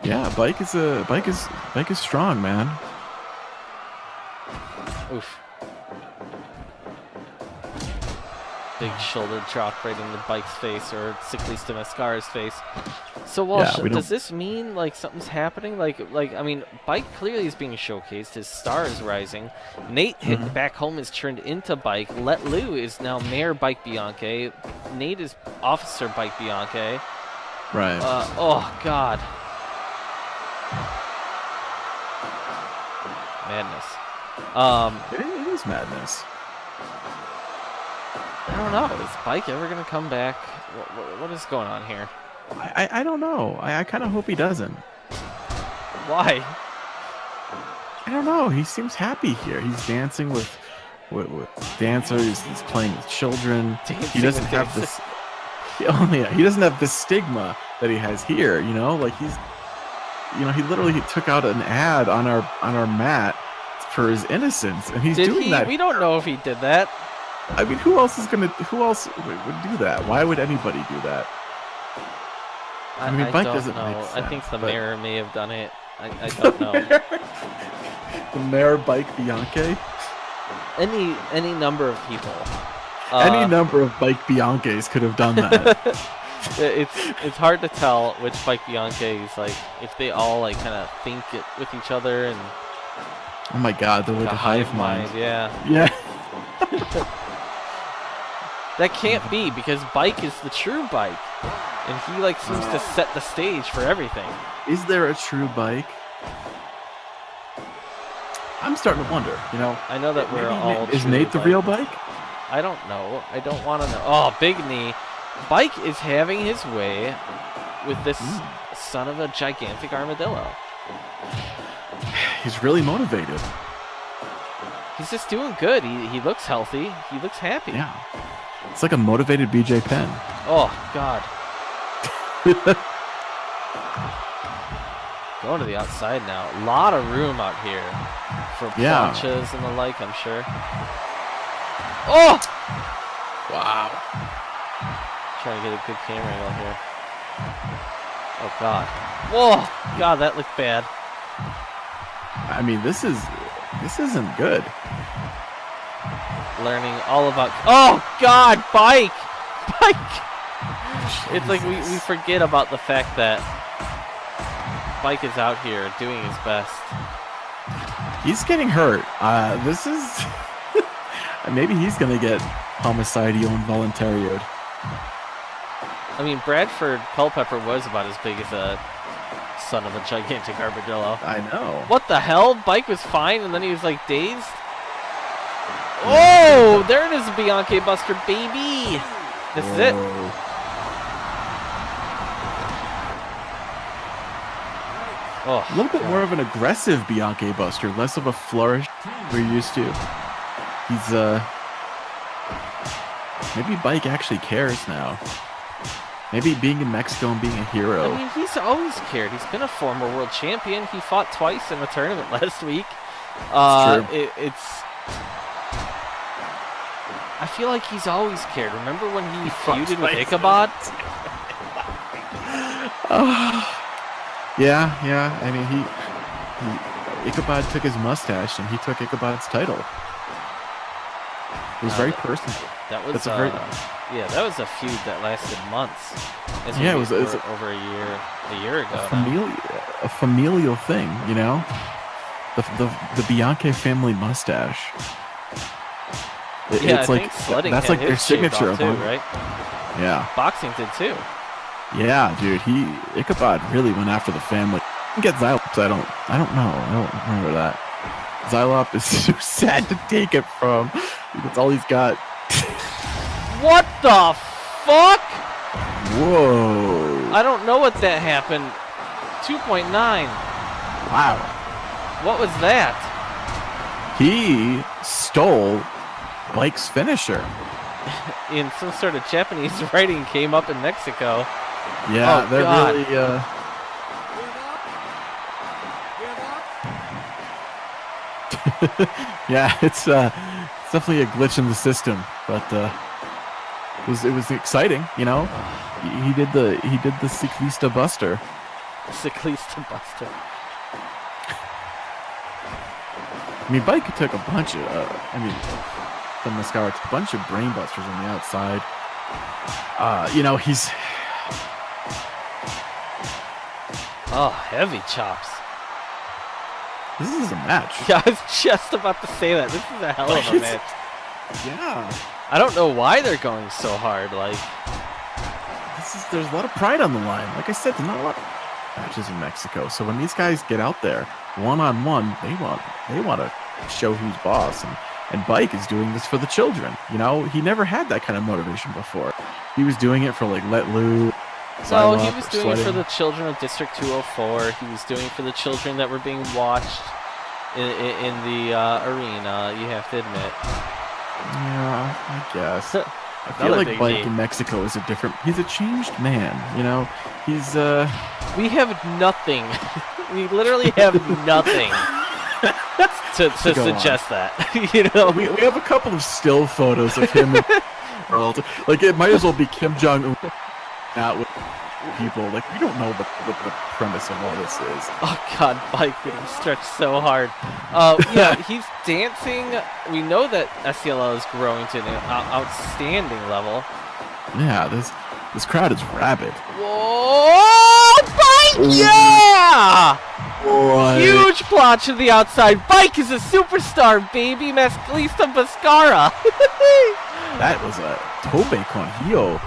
Yeah, Bike is strong, man. Oof. Big shoulder drop right into Bike's face, or Ciclista Mascara's face. So Walsh, does this mean like something's happening? Like I mean, Bike clearly is being showcased. His star is rising. Nate back home is turned into Bike. Let Lou is now Mayor Bike Bianche. Nate is Officer Bike Bianche. Right. Oh God. Madness. It is madness. I don't know. Is Bike ever gonna come back? What is going on here? I don't know. I kind of hope he doesn't. Why? I don't know. He seems happy here. He's dancing with dancers. He's playing with children. He doesn't have this. He doesn't have this stigma that he has here. You know, like he literally took out an ad on our mat for his innocence, and he's doing that. We don't know if he did that. I mean, who else would do that? Why would anybody do that? I mean, Bike don't doesn't know. make sense, I think the mayor may have done it. I don't know. The Mare Bike Bianchi? Any number of people. Any number of Bike Bianchis could have done that. It's hard to tell which Bike Bianchis, like, if they all, like, kind of think it with each other and... Oh my god, they're like a hive mind. Yeah. Yeah. That can't be, because Bike is the true Bike. And he, like, seems to set the stage for everything. Is there a true Bike? I'm starting to wonder, you know. I know that we're all Is true Nate the Bike. real Bike? I don't know. I don't want to know. Oh, big knee. Bike is having his way with this son of a gigantic armadillo. He's really motivated. He's just doing good. He looks healthy. He looks happy. Yeah. It's like a motivated BJ Penn. Oh, God. Going to the outside now. A lot of room out here for planchas and the like, I'm sure. Oh! Wow. Trying to get a good camera angle here. Oh, God. Whoa! God, that looked bad. I mean, this isn't good. Learning all about... Oh, God! Bike! Bike! It's like we forget about the fact that Bike is out here doing his best. He's getting hurt. This is... Maybe he's going to get homicidio involuntarioed. I mean, Bradford Culpepper was about as big as a son of a gigantic armadillo. I know. What the hell? Bike was fine, and then he was, like, dazed? Oh! There it is, a Bianchi Buster, baby! This is it. Oh, A little bit more of an aggressive Bianchi Buster, less of a flourish we're used to. He's, maybe Bike actually cares now. Maybe being in Mexico and being a hero. I mean, he's always cared. He's been a former world champion. He fought twice in the tournament last week. I feel like he's always cared. Remember when he feuded with Ichabod? Yeah. I mean, Ichabod took his mustache and he took Ichabod's title. It was very personal. That was that was a feud that lasted months. Yeah, it was over a year ago. A familial thing, you know. The Bianchi family mustache. Yeah, it's I like think sledding that's had like their his shaved signature off of too, right? Yeah. Boxing did too. Yeah, dude. Ichabod really went after the family. Get Xylops. I don't know. I don't remember that. Xylop is so sad to take it from. That's all he's got. What the fuck? Whoa. I don't know what that happened. 2.9. Wow. What was that? He stole Bike's finisher. In some sort of Japanese writing came up in Mexico. Yeah, Oh, they're God. really. Give up. Yeah, it's definitely a glitch in the system, but it was exciting, you know. He did the Ciclista Buster. Ciclista Buster. I mean, Bike took a bunch of, from Mascara, a bunch of brain busters on the outside. You know, he's... Oh, heavy chops. This is a match. Yeah, I was just about to say that. This is a hell of a match. Yeah. I don't know why they're going so hard. Like, There's a lot of pride on the line. Like I said, there's not a lot of matches in Mexico. So when these guys get out there, one-on-one, they want to show who's boss. And Bike is doing this for the children. You know, he never had that kind of motivation before. He was doing it for, like, Let Lou. no, he was doing it for the children of District 204. He was doing it for the children that were being watched in the arena, you have to admit. Yeah, I guess. I feel Another like big Bike game. in Mexico is he's a changed man, you know? He's, We have nothing. We literally have nothing to go suggest that. You know? we have a couple of still photos of him in the world. Like, it might as well be Kim Jong-un. Not with people. Like, we don't know what the premise of all this is. Oh God, Bike getting stretched so hard. Yeah, he's dancing. We know that SCLL is growing to an outstanding level. Yeah, this crowd is rabid. Whoa, Bike! Yeah! What? Huge plot to the outside. Bike is a superstar, baby. Masclista Mascara. That was a tope con giro.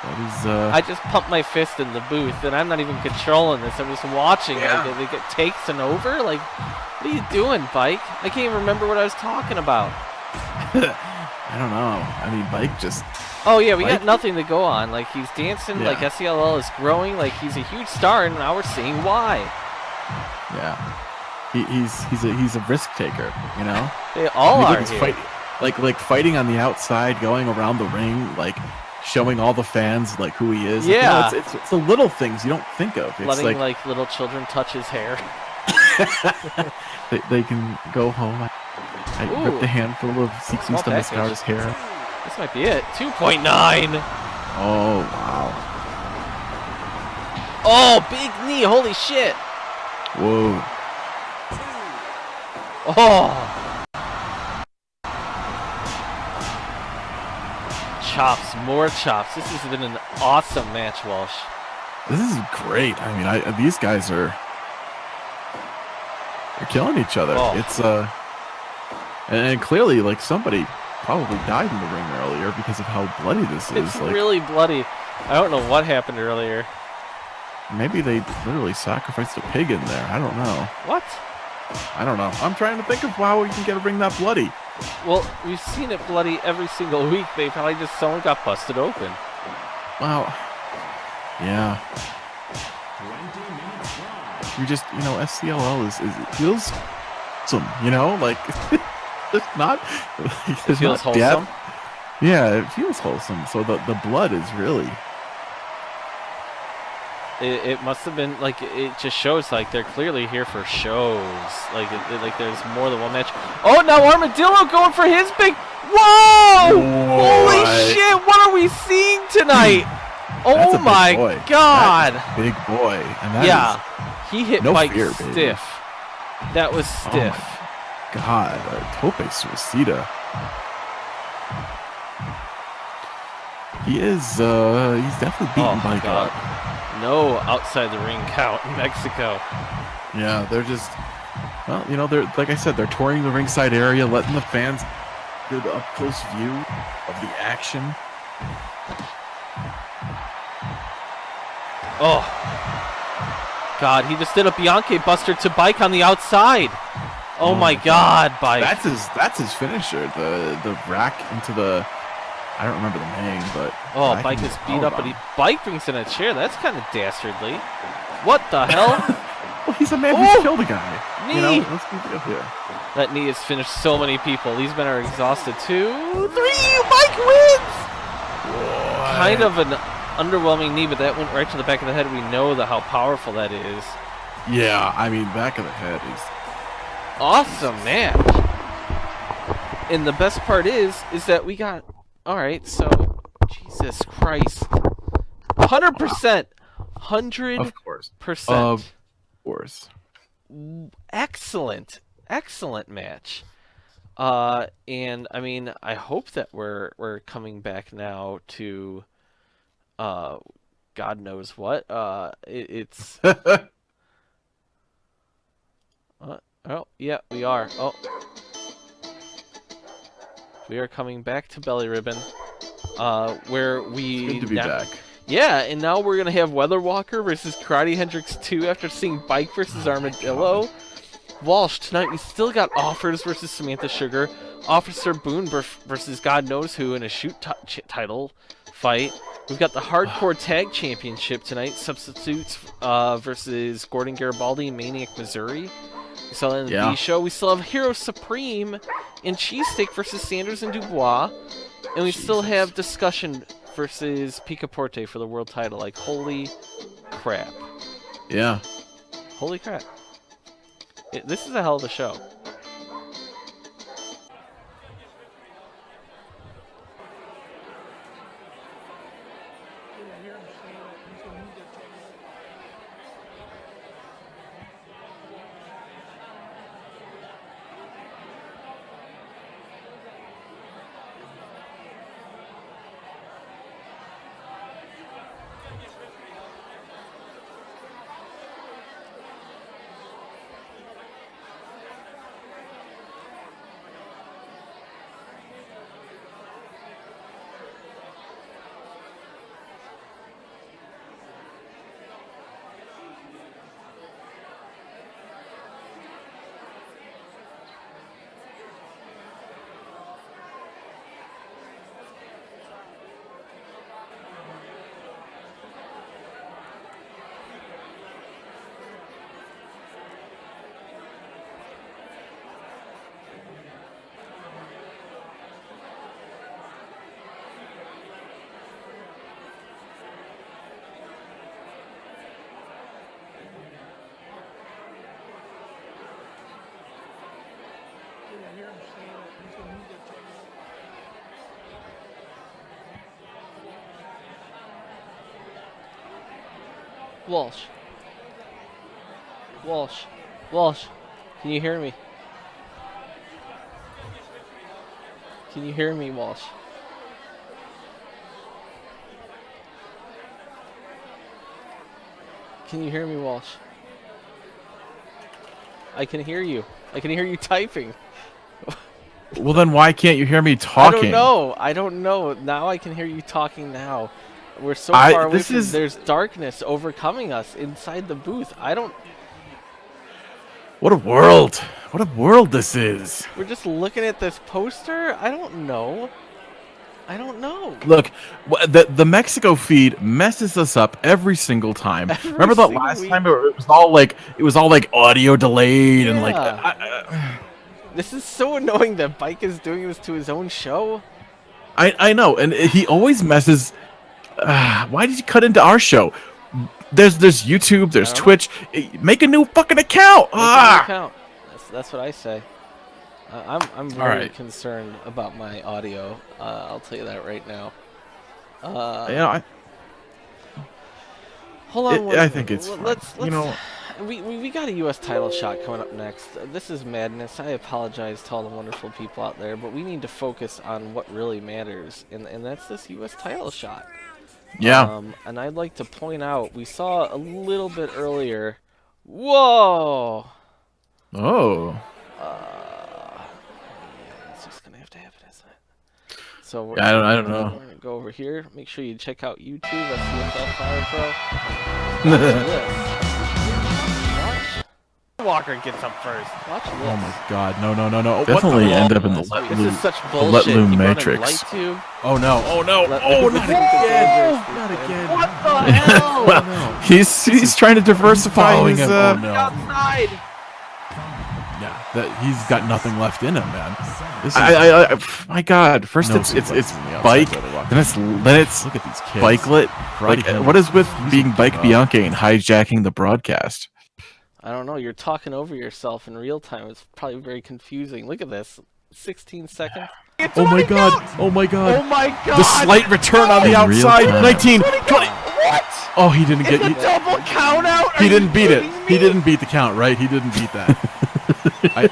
That is, I just pumped my fist in the booth, and I'm not even controlling this. I'm just watching. Yeah. Like, they get takes and over. Like, what are you doing, Bike? I can't even remember what I was talking about. I don't know. I mean, Bike just... Oh yeah, we Bike? got nothing to go on. Like, he's dancing. Yeah. Like, SCLL is growing. Like, he's a huge star, and now we're seeing why. Yeah. He's a risk taker, you know? They all I mean, are look, he's here. like fighting on the outside, going around the ring, like showing all the fans like who he is. Yeah. Like, you know, it's the little things you don't think of. It's Letting like little children touch his hair. they can go home. I Ooh. ripped a handful of Small Sixista package. Mascara's hair. This might be it. 2.9. Oh wow! Oh, big knee. Holy shit. Whoa! Oh. Chops, more chops. This has been an awesome match, Walsh. This is great. I mean, these guys are they're killing each other. Oh. It's and clearly like somebody probably died in the ring earlier because of how bloody this is. It's Like really bloody. I don't know what happened earlier. maybe they literally sacrificed a pig in there. I don't know. What? I don't know. I'm trying to think of how we can get a ring that bloody. Well, we've seen it bloody every single week. They probably just someone got busted open. Well, yeah. We just, you know, SCLL is it feels some, you know, like it's not. It feels wholesome. Yeah, it feels wholesome. So the blood is really. It must have been like it just shows like they're clearly here for shows. Like like there's more than one match. Oh, now Armadillo going for his big. Whoa! Holy What? shit! What are we seeing tonight? That's a Oh big my boy. God! That is a big boy, and that Yeah, is, he hit no Mike fear, baby. stiff. That was Oh stiff. my God, Tope Suicida. He is. He's definitely beaten Oh my Mike God. up. No outside the ring count in Mexico. Yeah, they're just. Well, you know, they're like I said, they're touring the ringside area, letting the fans get an up close view of the action. Oh. God, he just did a Bianchi Buster to Bike on the outside. Oh my God, Bike. That's his finisher. The rack into the. I don't remember the name, but. Oh, rack Bike into is the beat up, but powerbomb. Bike brings in a chair. That's kind of dastardly. What the hell? Well, he's a man Oh! who's killed a guy. You know, Knee! let's be real here. That knee has finished so many people. These men are exhausted. 2, 3. Bike wins! Kind of an underwhelming knee, but that went right to the back of the head. We know how powerful that is. Yeah, I mean, back of the head is. Awesome match. And the best part is that we got. All right, so Jesus Christ, 100%, 100%. Of course. Excellent match. And I mean, I hope that we're coming back now to, God knows what. It's. Oh, yeah, we are. Oh. We are coming back to Belly Ribbon, where we... Good to be back. Yeah, and now we're going to have Weather Walker versus Karate Hendrix 2 after seeing Bike versus Armadillo. Walsh, tonight we still got Offers versus Samantha Sugar, Officer Boone versus God knows who in a shoot title fight. We've got the Hardcore Tag Championship tonight, Substitutes versus Gordon Garibaldi and Maniac Missouri. We saw that in the B show. We still have Hero Supreme and Cheesesteak versus Sanders and Dubois. And we still have Discussion versus Picaporte for the world title. Like, holy crap. Yeah. Holy crap. This is a hell of a show. Walsh. Walsh. Walsh. Can you hear me? Can you hear me, Walsh? Can you hear me, Walsh? I can hear you. I can hear you typing. Well, then why can't you hear me I talking? don't know. I don't know. Now I can hear you talking now. We're so far away from... There's darkness overcoming us inside the booth. I don't... What a world. What a world this is. We're just looking at this poster? I don't know. I don't know. Look, the Mexico feed messes us up every single time. Remember that last time it was all like audio delayed and like This is so annoying that Bike is doing this to his own show. I know, and he always messes. Why did you cut into our show? There's YouTube, there's Twitch. Make a new fucking account. Make a new account. That's what I say. I'm very concerned about my audio. I'll tell you that right now. Yeah, hold on. I think it's let's you know. We got a U.S. title shot coming up next. This is madness. I apologize to all the wonderful people out there, but we need to focus on what really matters, and that's this U.S. title shot. Yeah. And I'd like to point out, we saw a little bit earlier. Whoa. Oh. It's just gonna have to happen, isn't it? So we're I don't know. We're gonna go over here. Make sure you check out YouTube. SCFL Fire Pro. Watch this. Walker gets up first. Watch this. Oh my God! No! Definitely end up in the This is such Let bullshit. Loom You run a Matrix. light tube. Oh no! Oh no! Oh, not again! Not again! What the hell? Well, he's trying to diversify Following his. him. Oh no! Outside. Yeah, that he's got nothing left in him, man. This is, My God! First No it's suplex on the outside Bike, by the walk. then it's look at these kids. Bikelet. Karate Like, Henry. what is with He's being a Bike kid. Bianchi and hijacking the broadcast? I don't know. You're talking over yourself in real time. It's probably very confusing. Look at this. 16 seconds. Oh my God! Oh my God! Oh my God! The slight return on the In real outside. time. 19, 20. What? Oh, he didn't It's get. a double count out. He didn't beat it. He didn't beat the count, right? He didn't beat that.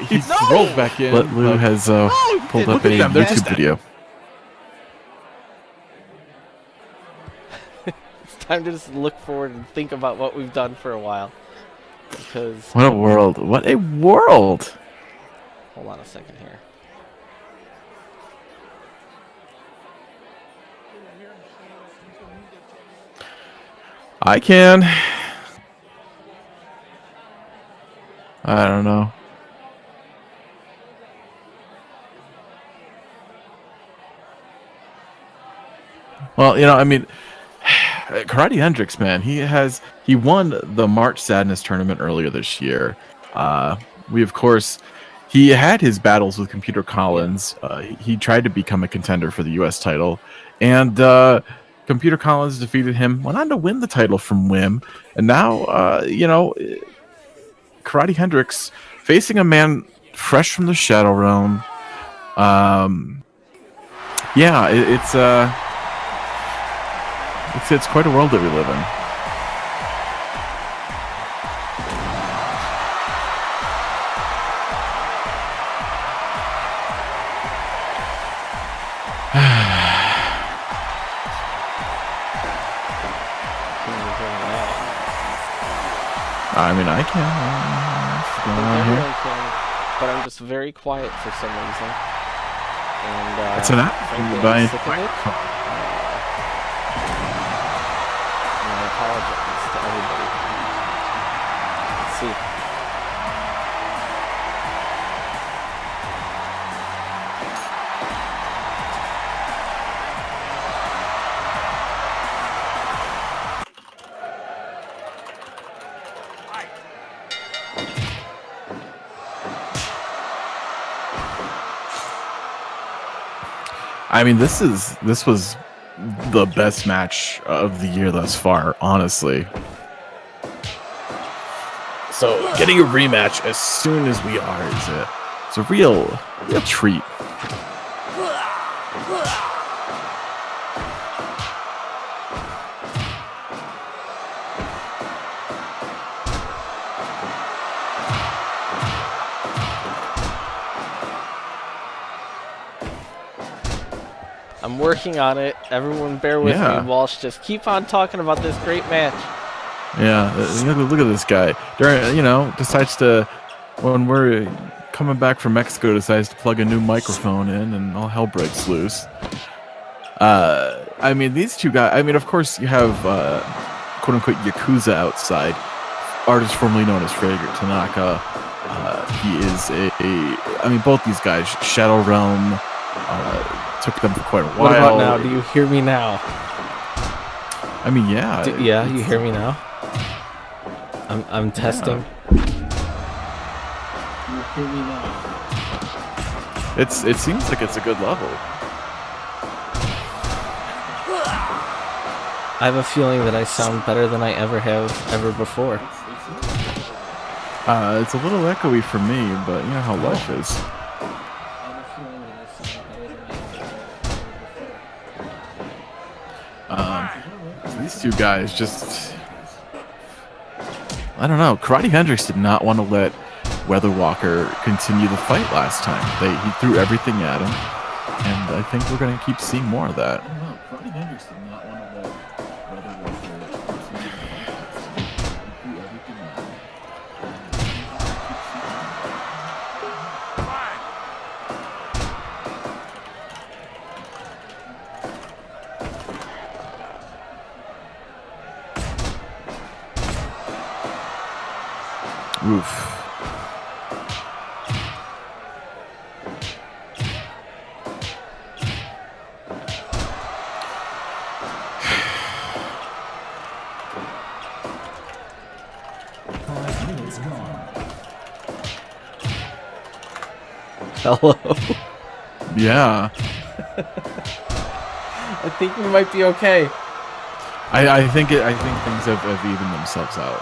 He rolled back in. Let Lou but- has pulled Look up at a them, they're YouTube just- video. It's time to just look forward and think about what we've done for a while. Because What a world! What a world! hold on a second here. I can. I don't know. Well, I mean, Karate Hendrix, man, he won the March Sadness tournament earlier this year. We, of course, he had his battles with Computer Collins. He tried to become a contender for the U.S. title, and Computer Collins defeated him, went on to win the title from Wim, and now, Karate Hendrix facing a man fresh from the Shadow Realm. Yeah, it's quite a world that we live in. I mean, I can. What's going on here? Everyone can, but I'm just very quiet for some reason. And That's an app. frankly, Buy I'm it. sick of it. And I apologize to everybody. Let's see. I mean, this was the best match of the year thus far, honestly. So getting a rematch as soon as we are is It's a real treat. I'm working on it. Everyone bear with Yeah. me. Walsh, just keep on talking about this great match. Yeah, look at this guy. Decides to, when we're coming back from Mexico, decides to plug a new microphone in, and all hell breaks loose. I mean, these two guys. I mean, of course, you have quote unquote Yakuza outside, artist formerly known as Frager Tanaka. He is I mean, both these guys, Shadow Realm, took them for quite a while. What about now? Do you hear me now? I mean, yeah. Yeah, you hear me now? I'm testing. You hear me now? It seems like it's a good level. I have a feeling that I sound better than I ever before. It's a little echoey for me, but you know how life is. These two guys just... I don't know. Karate Hendrix did not want to let Weather Walker continue the fight last time. He threw everything at him, and I think we're going to keep seeing more of that. I don't know. Karate Hendrix did not want to let Weather Walker continue the fight last time. He threw everything at him. Oof. Hello. Yeah. I think we might be okay. I think things have evened themselves out.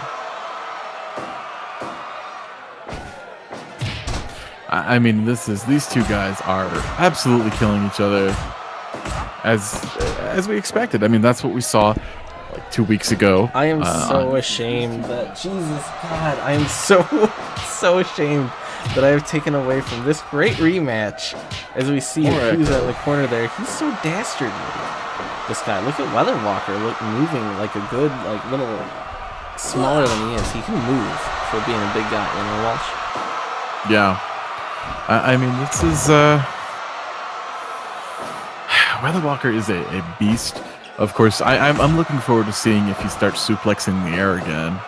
I mean, these two guys are absolutely killing each other, as we expected. I mean, that's what we saw like 2 weeks ago. I am so ashamed that Jesus God, I am so ashamed that I have taken away from this great rematch. As we see Yakuza in the corner there, he's so dastardly. This guy, look at Weather Walker, moving like a good, like little smaller than he is. He can move for being a big guy, you know, Walsh. Yeah. I mean, this is Weather Walker is a beast. Of course, I'm looking forward to seeing if he starts suplexing the air again,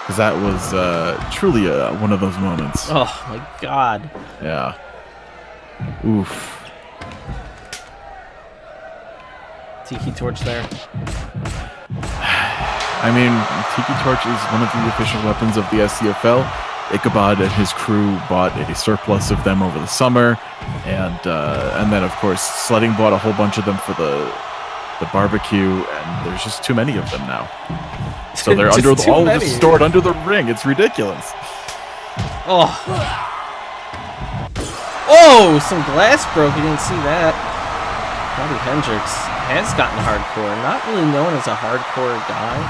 because that was truly one of those moments. Oh my God. Yeah. Oof. Tiki Torch there. I mean, Tiki Torch is one of the official weapons of the SCFL. Ichabod and his crew bought a surplus of them over the summer, and then of course Sledding bought a whole bunch of them for the barbecue, and there's just too many of them now. So they're just stored under the ring. It's ridiculous. Oh, some glass broke. You didn't see that. Karate Hendrix has gotten hardcore. Not really known as a hardcore guy,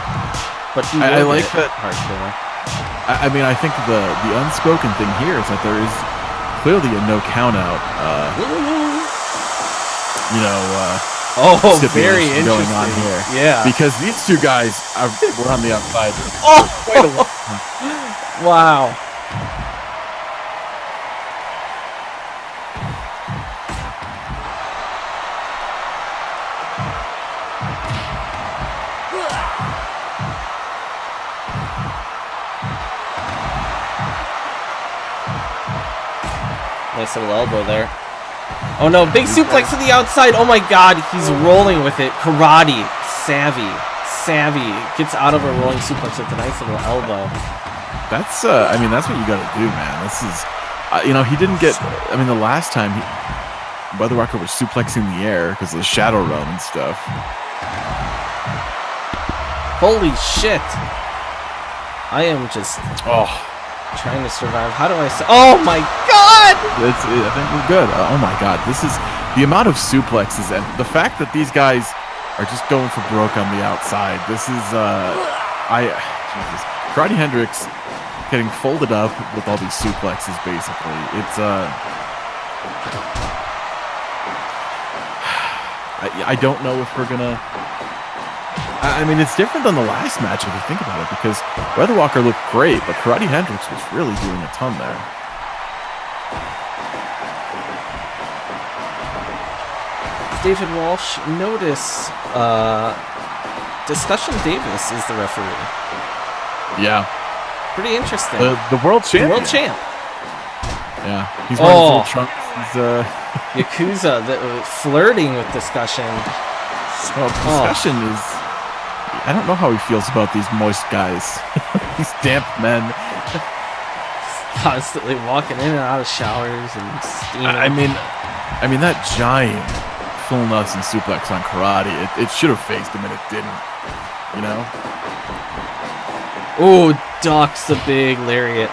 but he I like that hardcore. I mean, I think the unspoken thing here is that there is clearly a no count out. Very interesting going on here. Yeah, because these two guys were on the outside. Quite a long time. Wow. Nice little elbow there. Oh no, big suplex to the outside. Oh my God, he's rolling with it. Karate, savvy, gets out of a rolling suplex with a nice little elbow. That's, I mean, that's what you got to do, man. This is, he didn't get. I mean, the last time Weather Walker was suplexing the air because of the Shadow Realm and stuff. Holy shit! I am just. Oh. Trying to survive. How do I say? Oh my God! I think we're good. Oh my God, this is the amount of suplexes and the fact that these guys are just going for broke on the outside. This is Jesus. Karate Hendrix getting folded up with all these suplexes. Basically, it's I don't know if we're gonna. I mean, it's different than the last match if you think about it, because Weather Walker looked great, but Karate Hendrix was really doing a ton there. David Walsh, notice Discussion Davis is the referee. Yeah. Pretty interesting. The world champion. The world champ. Yeah. He's wearing full trunks. He's, Yakuza flirting with Discussion. Well, Discussion is... I don't know how he feels about these moist guys. These damp men. Constantly walking in and out of showers and steaming. I mean that giant full nuts and suplex on Karate, it should have faced him and it didn't. You know? Oh, ducks the big lariat.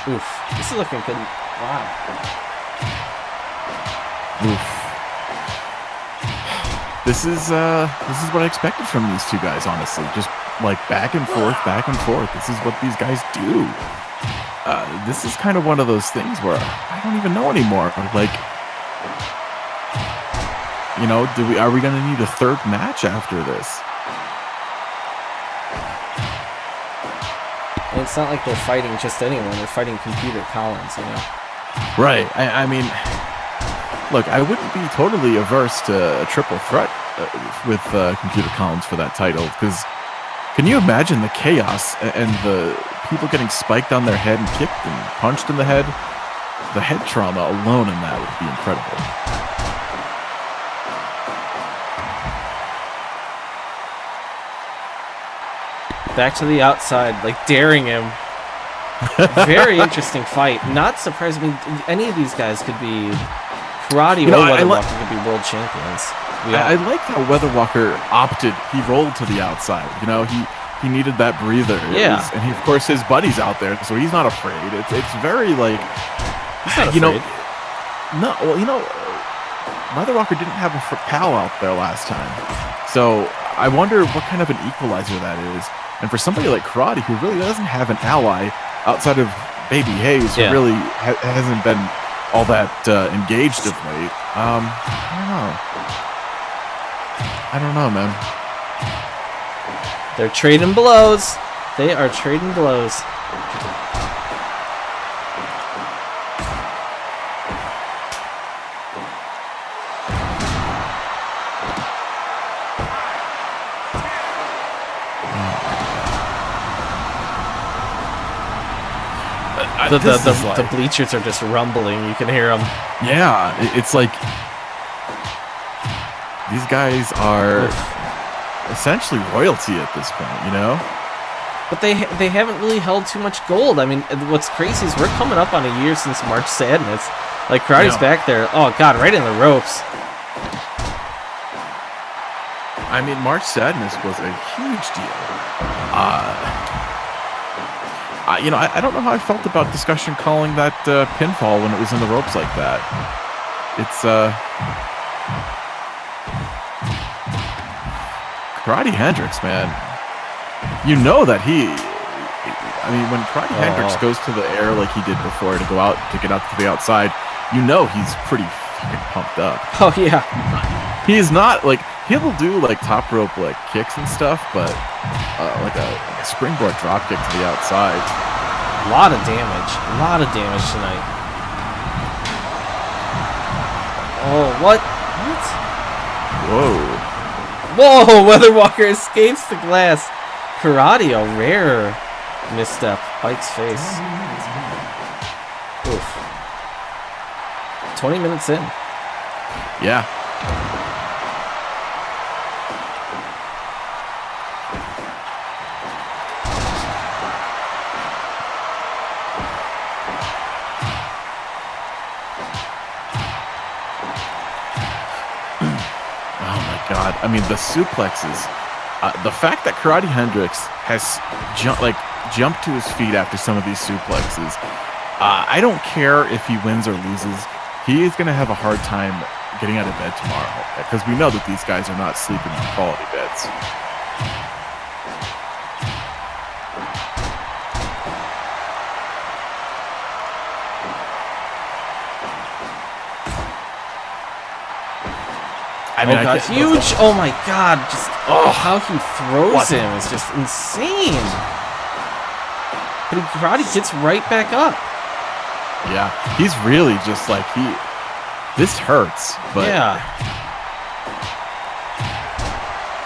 Oof, this is looking good. Wow. Oof. This is what I expected from these two guys, honestly. Just like back and forth, back and forth. This is what these guys do. This is kind of one of those things where I don't even know anymore. Like, you know, are we gonna need a third match after this? And it's not like they're fighting just anyone. They're fighting Computer Collins, you know. Right. I mean, look, I wouldn't be totally averse to a triple threat with Computer Collins for that title, because can you imagine the chaos and the people getting spiked on their head and kicked and punched in the head? The head trauma alone in that would be incredible. Back to the outside, like daring him. Very interesting fight. Not surprised. I mean, any of these guys could be Karate or Weather Walker could be world champions. I like how Weather Walker opted. He rolled to the outside. You know, he needed that breather. Yeah. And he, of course, his buddy's out there, so he's not afraid. It's very like, He's not you know, afraid. no. Well, you know, Weather Walker didn't have a pal out there last time, so I wonder what kind of an equalizer that is. And for somebody like Karate, who really doesn't have an ally outside of Baby Hayes, who really hasn't been all that engaged of late, I don't know, man. They're trading blows. They are trading blows. The bleachers are just rumbling. You can hear them. Yeah, it's like these guys are essentially royalty at this point, you know? But they haven't really held too much gold. I mean, what's crazy is we're coming up on a year since March Sadness. Like, Karate's back there. Oh, God, right in the ropes. I mean, March Sadness was a huge deal. You know, I don't know how I felt about Discussion calling that pinfall when it was in the ropes like that. It's, Karate Hendrix, man. You know that I mean, when Karate Hendrix goes to the air like he did before to get out to the outside, you know he's pretty fucking pumped up. Oh, yeah. He is not, like, he'll do, like, top rope, like, kicks and stuff, but, like a springboard drop kick to the outside. A lot of damage. A lot of damage tonight. Oh, what? What? Whoa. Whoa, Weather Walker escapes the glass. Karate, a rare misstep. Bike's face. Oof. 20 minutes in. Yeah. God. I mean, the suplexes. The fact that Karate Hendrix has jumped to his feet after some of these suplexes. I don't care if he wins or loses. He is going to have a hard time getting out of bed tomorrow because we know that these guys are not sleeping in quality beds. I mean, God, huge! Oh my God! Just how he throws him is just insane. But Karate gets right back up. Yeah, he's really just like this hurts, but yeah.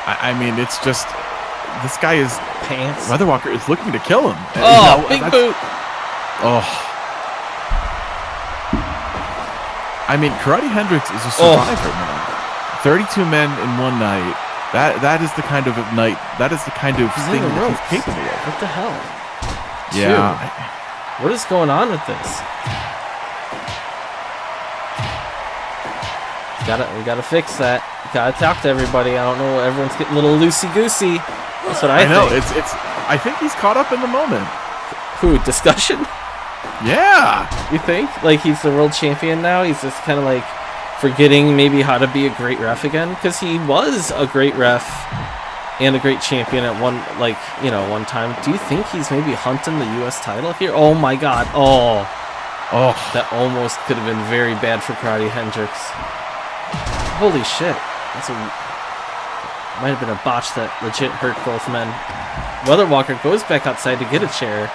I mean, it's just this guy is Pants. Weatherwalker is looking to kill him. Oh, big boot! Oh, I mean, Karate Hendrix is a survivor, man. 32 men in one night. That is the kind of night. That is the kind of thing that he's capable of. What the hell? Yeah. Dude, what is going on with this? We gotta fix that. Gotta talk to everybody. I don't know. Everyone's getting a little loosey goosey. That's what I think. know. It's. I think he's caught up in the moment. Who? Discussion? Yeah. You think? Like he's the world champion now? He's just kind of like forgetting maybe how to be a great ref again, because he was a great ref and a great champion at one time. Do you think he's maybe hunting the U.S. title here? Oh my God! Oh, that almost could have been very bad for Karate Hendrix. Holy shit! Might have been a botch that legit hurt both men. Weatherwalker goes back outside to get a chair.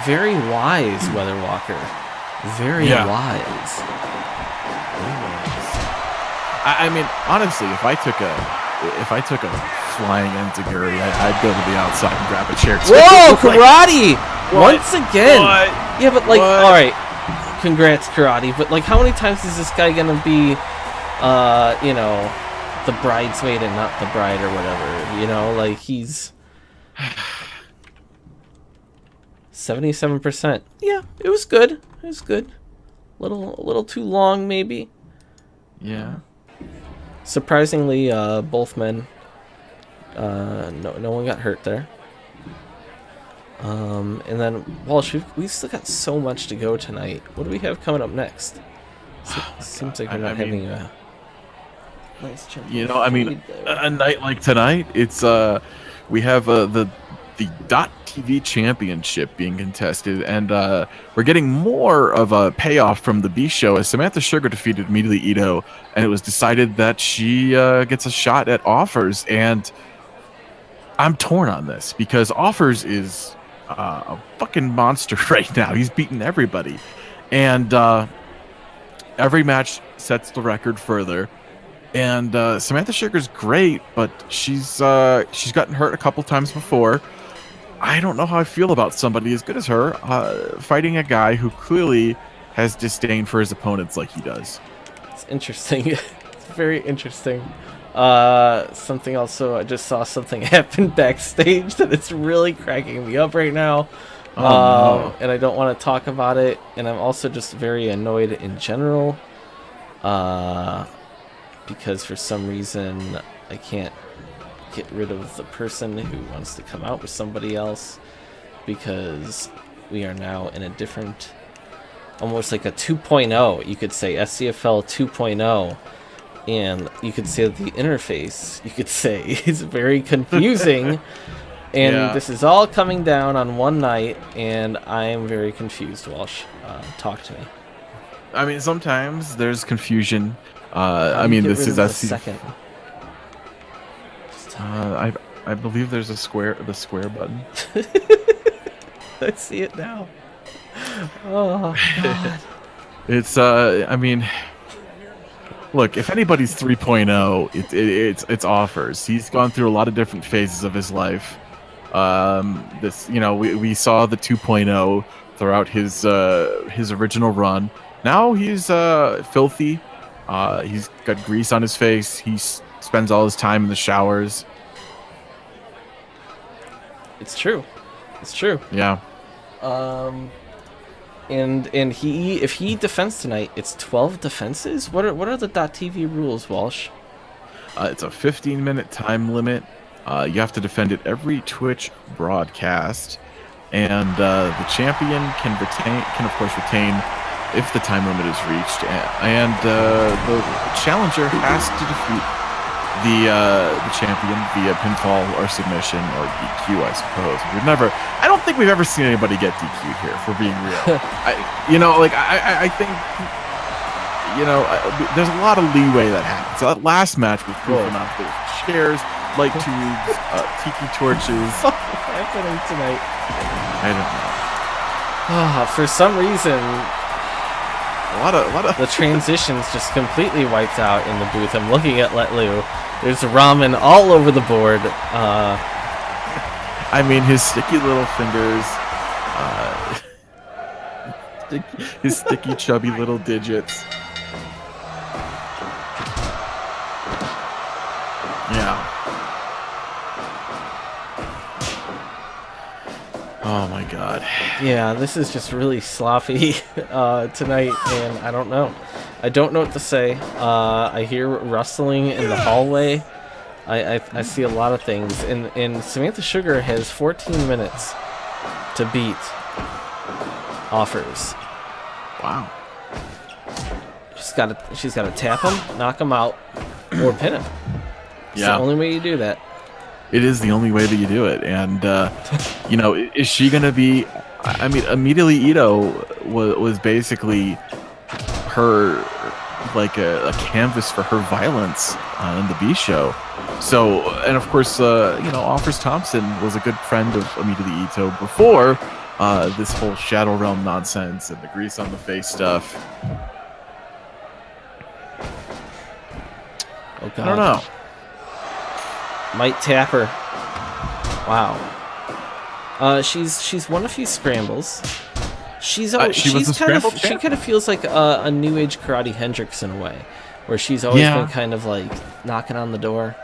Very wise, Weatherwalker. Very wise. I mean, honestly, if I took a flying enziguri, I'd go to the outside and grab a chair too. Whoa, Karate! What? Once again. What? Yeah, but like, all right, congrats, Karate. But like, how many times is this guy gonna be, the bridesmaid and not the bride or whatever? You know, like he's 77%. Yeah, it was good. It was good. A little too long, maybe. Yeah. Surprisingly, both men. No one got hurt there. And then Walsh, we've still got so much to go tonight. What do we have coming up next? Seems like we're not having a nice chunk. You know, I mean, a night like tonight, it's we have the .TV championship being contested, and we're getting more of a payoff from the B show as Samantha Sugar defeated Mealy Ito, and it was decided that she gets a shot at Offers, and I'm torn on this because Offers is a fucking monster right now. He's beaten everybody, and every match sets the record further. And Samantha Sugar's great, but she's gotten hurt a couple times before. I don't know how I feel about somebody as good as her fighting a guy who clearly has disdain for his opponents like he does. It's interesting. It's very interesting. Something also, I just saw something happen backstage that it's really cracking me up right now. No. And I don't want to talk about it. And I'm also just very annoyed in general. Because for some reason I can't get rid of the person who wants to come out with somebody else, because we are now in a different, almost like a 2.0, you could say, SCFL 2.0, and you could say that the interface, you could say, is very confusing. And this is all coming down on one night, and I am very confused. Walsh, talk to me. I mean, sometimes there's confusion. I mean, this is second. I believe there's the square button. I see it now. Oh God. It's I mean, look, if anybody's 3.0, it's Offers. He's gone through a lot of different phases of his life. We saw the 2.0 throughout his original run. Now he's filthy. He's got grease on his face. He spends all his time in the showers. It's true. It's true. Yeah. And if he defends tonight, it's 12 defenses. What are the .TV rules, Walsh? It's a 15-minute time limit. You have to defend it every Twitch broadcast, and the champion can of course retain if the time limit is reached, and the challenger has to defeat the champion via pinfall or submission or DQ, I suppose. I don't think we've ever seen anybody get DQ'd here, if we're being real. I think, there's a lot of leeway that happens. That last match was proven out. There was chairs, light tubes, tiki torches. What's happening tonight? I don't know. For some reason, A lot of the transitions just completely wiped out in the booth. I'm looking at Letlu. There's ramen all over the board. I mean, his sticky little fingers, his sticky, chubby little digits. Yeah. Oh my god. Yeah, this is just really sloppy tonight, and I don't know. I don't know what to say. I hear rustling in the hallway. I see a lot of things, and Samantha Sugar has 14 minutes to beat Offers. Wow. She's gotta tap him, knock him out, or pin him. It's the only way you do that. It is the only way that you do it, and is she gonna be? I mean, immediately Ito was basically her, like a canvas for her violence in the B show. So, and of course, Offers Thompson was a good friend of immediately Ito before this whole Shadow Realm nonsense and the grease on the face stuff. Oh God. I don't know. Might tap her. Wow. She's won a few scrambles. She kind of feels like a new age Karate Hendrix in a way, where she's always been kind of like knocking on the door.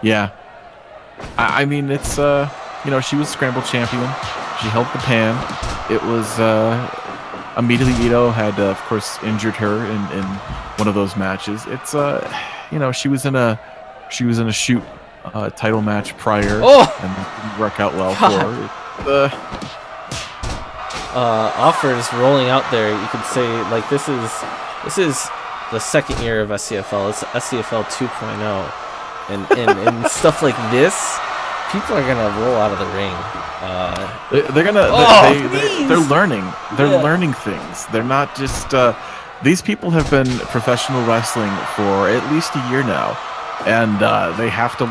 Yeah. I mean, it's she was scramble champion. She held the pan. It was immediately Ito had of course injured her in one of those matches. It's she was in a shoot title match prior, and it didn't work out well for her. Offers rolling out there. You could say like this is the second year of SCFL. It's SCFL 2.0, and stuff like this. People are gonna roll out of the ring. They're learning. They're learning things. They're not just. These people have been professional wrestling for at least a year now, and they have to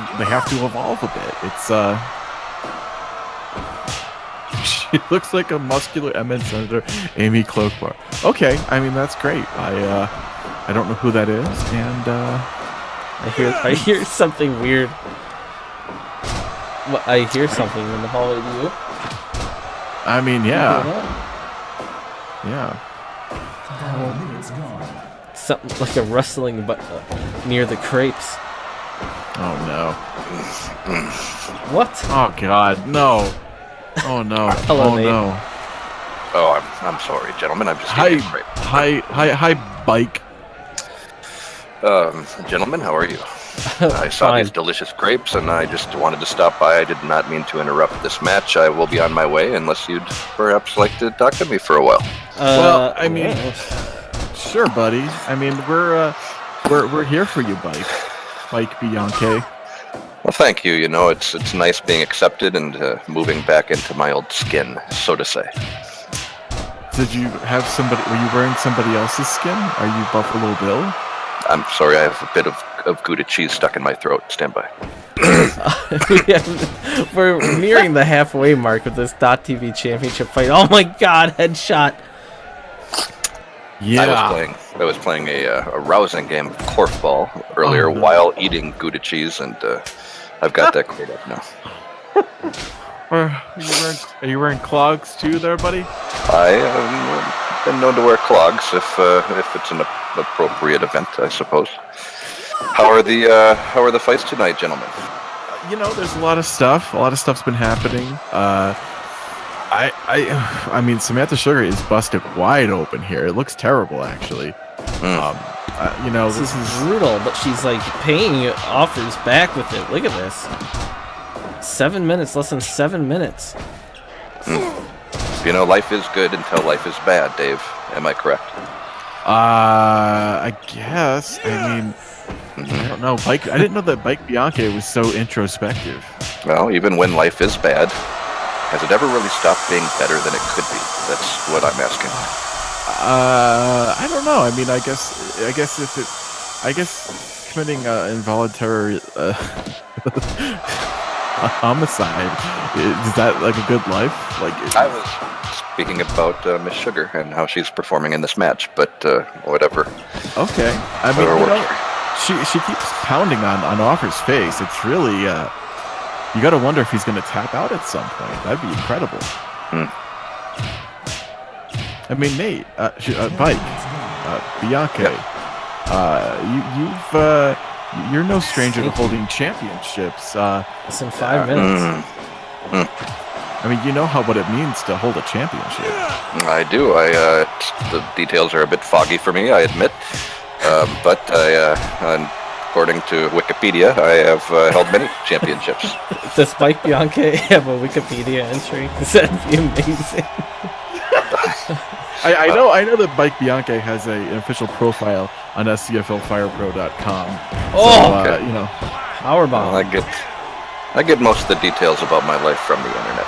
evolve a bit. It's she looks like a muscular MN Senator Amy Cloakbar. Okay, I mean that's great. I don't know who that is, and I hear something weird. I hear something in the hallway. Do you? I mean, yeah. Something like a rustling, but near the crepes. Oh no. What? Oh god, no. Oh no. Hello, oh Nate. no. Oh, I'm sorry, gentlemen. I'm just Hi, bike. Gentlemen, how are you? I saw these delicious grapes, and I just wanted to stop by. I did not mean to interrupt this match. I will be on my way, unless you'd perhaps like to talk to me for a while. Well, I mean, sure, buddy. I mean, we're here for you, Bike Bianche. Well, thank you. You know, it's nice being accepted and moving back into my old skin, so to say. Did you have somebody? Were you wearing somebody else's skin? Are you Buffalo Bill? I'm sorry, I have a bit of Gouda cheese stuck in my throat. Stand by. We're nearing the halfway mark of this .TV championship fight. Oh my god, headshot! Yeah. I was playing a rousing game of korfball earlier while eating Gouda cheese, and I've got that cleared up now. Are you wearing clogs too, there, buddy? I have been known to wear clogs if it's an appropriate event, I suppose. How are the fights tonight, gentlemen? There's a lot of stuff. A lot of stuff's been happening. I mean, Samantha Sugar is busted wide open here. It looks terrible, actually. You know, This is brutal, but she's like paying offers back with it. Look at this. 7 minutes, less than 7 minutes. You know, life is good until life is bad, Dave. Am I correct? I guess. I mean, I don't know. I didn't know that Bike Bianca was so introspective. Well, even when life is bad, has it ever really stopped being better than it could be? That's what I'm asking. I don't know. I mean, I guess committing involuntary homicide, is that like a good life? Like, I was speaking about Miss Sugar and how she's performing in this match, but whatever. Okay. I mean, Whatever you works know, for you. she keeps pounding on Offer's face. It's really you got to wonder if he's going to tap out at some point. That'd be incredible. I mean, Nate, Bike, Bianca, you're no stranger to holding championships. It's in 5 minutes. I mean, you know what it means to hold a championship. I do. The details are a bit foggy for me, I admit. But according to Wikipedia, I have held many championships. Does Bike Bianca have a Wikipedia entry? Because that'd be amazing. I know that Bike Bianca has an official profile on SCFLFirePro.com. Oh, so, okay. You know, Powerbomb. Well, I get most of the details about my life from the internet.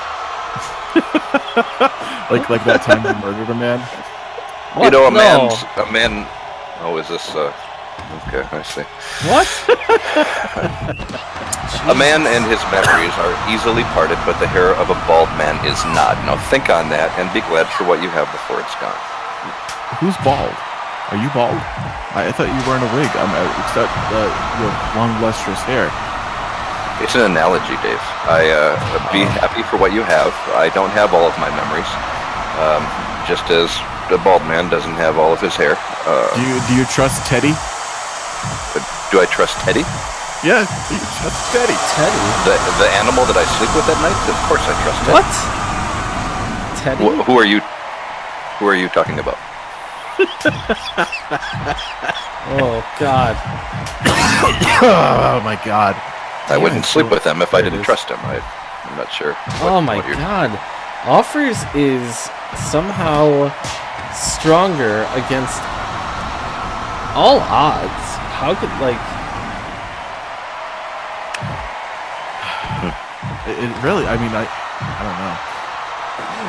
like that time you murdered a man. What? You know, a No. man. Oh, is this? Okay, I see. What? A man and his memories are easily parted, but the hair of a bald man is not. Now think on that and be glad for what you have before it's gone. Who's bald? Are you bald? I thought you were in a wig. Except your long lustrous hair. It's an analogy, Dave. Be happy for what you have. I don't have all of my memories, just as the bald man doesn't have all of his hair. Do you trust Teddy? Do I trust Teddy? Yeah, you trust Teddy. Teddy? The animal that I sleep with at night? Of course I trust Teddy. What? Teddy? Who are you? Who are you talking about? Oh, God. Oh my God. I wouldn't Yeah, sleep so- with him if I there it didn't is. trust him. I'm not sure. Oh my what you're- God. Offers is somehow stronger against all odds. How could, like... It really. I mean, I don't know.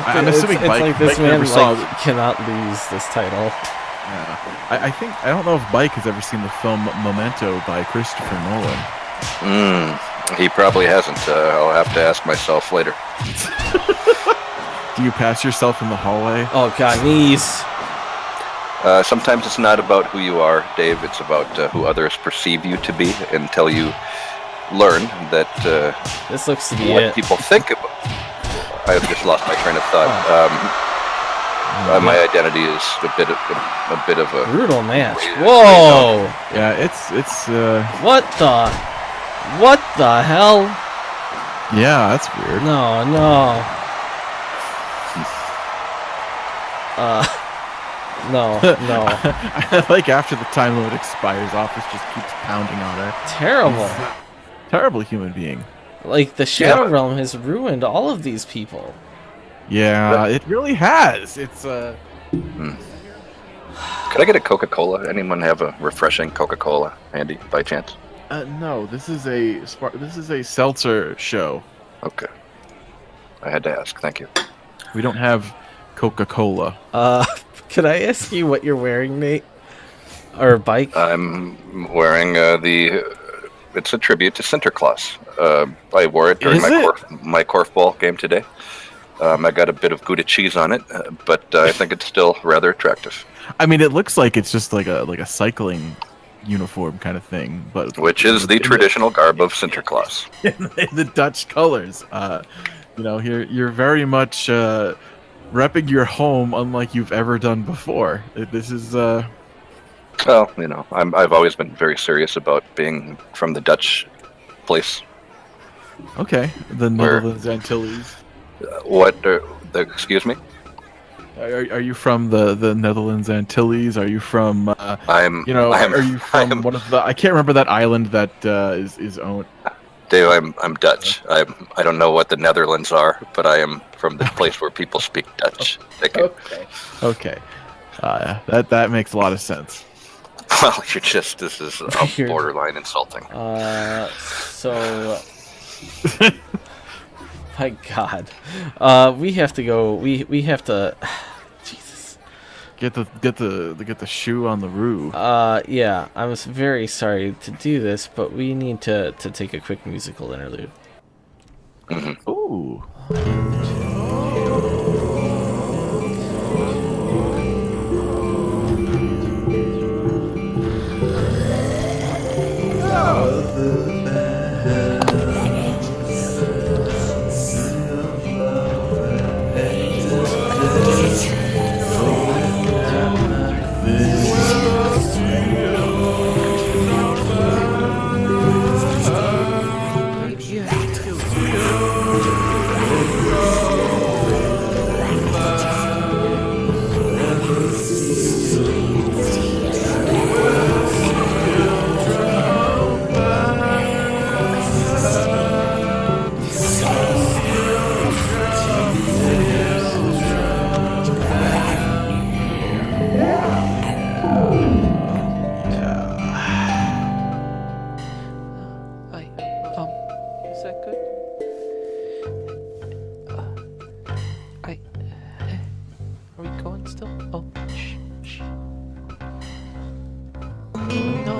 I'm It's assuming like Bike this man never saw. cannot lose this title. Yeah. I don't know if Bike has ever seen the film Memento by Christopher Nolan. He probably hasn't. I'll have to ask myself later. Do you pass yourself in the hallway? Oh God, knees. Sometimes it's not about who you are, Dave. It's about who others perceive you to be until you learn that This looks to be what it. people think about. I just lost my train of thought. My identity is a bit of a Brutal match. Raise- Whoa! Yeah, it's What the hell? yeah, that's weird. No. No. Like after the time limit expires, Office just keeps pounding on her. Terrible. Terrible human being. Like the Shadow but- Realm has ruined all of these people. Yeah, it really has. It's Could I get a Coca-Cola? Anyone have a refreshing Coca-Cola handy by chance? no. This is a seltzer show. Okay. I had to ask. Thank you. We don't have Coca-Cola. Could I ask you what you're wearing, Nate? Or Bike? I'm wearing it's a tribute to Sinterklaas. I wore it during Is my korfball game today. I got a bit of Gouda cheese on it, but I think it's still rather attractive. I mean, it looks like it's just like a cycling uniform kind of thing, but Which is the traditional garb of Sinterklaas. in the Dutch colors. You're very much repping your home, unlike you've ever done before. This is Well, I've always been very serious about being from the Dutch place. okay. The Where- Netherlands Antilles. Excuse me? Are you from the Netherlands Antilles? Are you from Are you from one of the? I can't remember that island that is owned. Dave, I'm Dutch. I don't know what the Netherlands are, but I am from the place where people speak Dutch. Thank you. Okay. That makes a lot of sense. Well, this is borderline insulting. So, my God, we have to go. We have to. Jesus. Get the shoe on the roof. Yeah, I'm very sorry to do this, but we need to take a quick musical interlude. Mm-hmm. Ooh. Is that good? Are we going still? Oh, shh. No.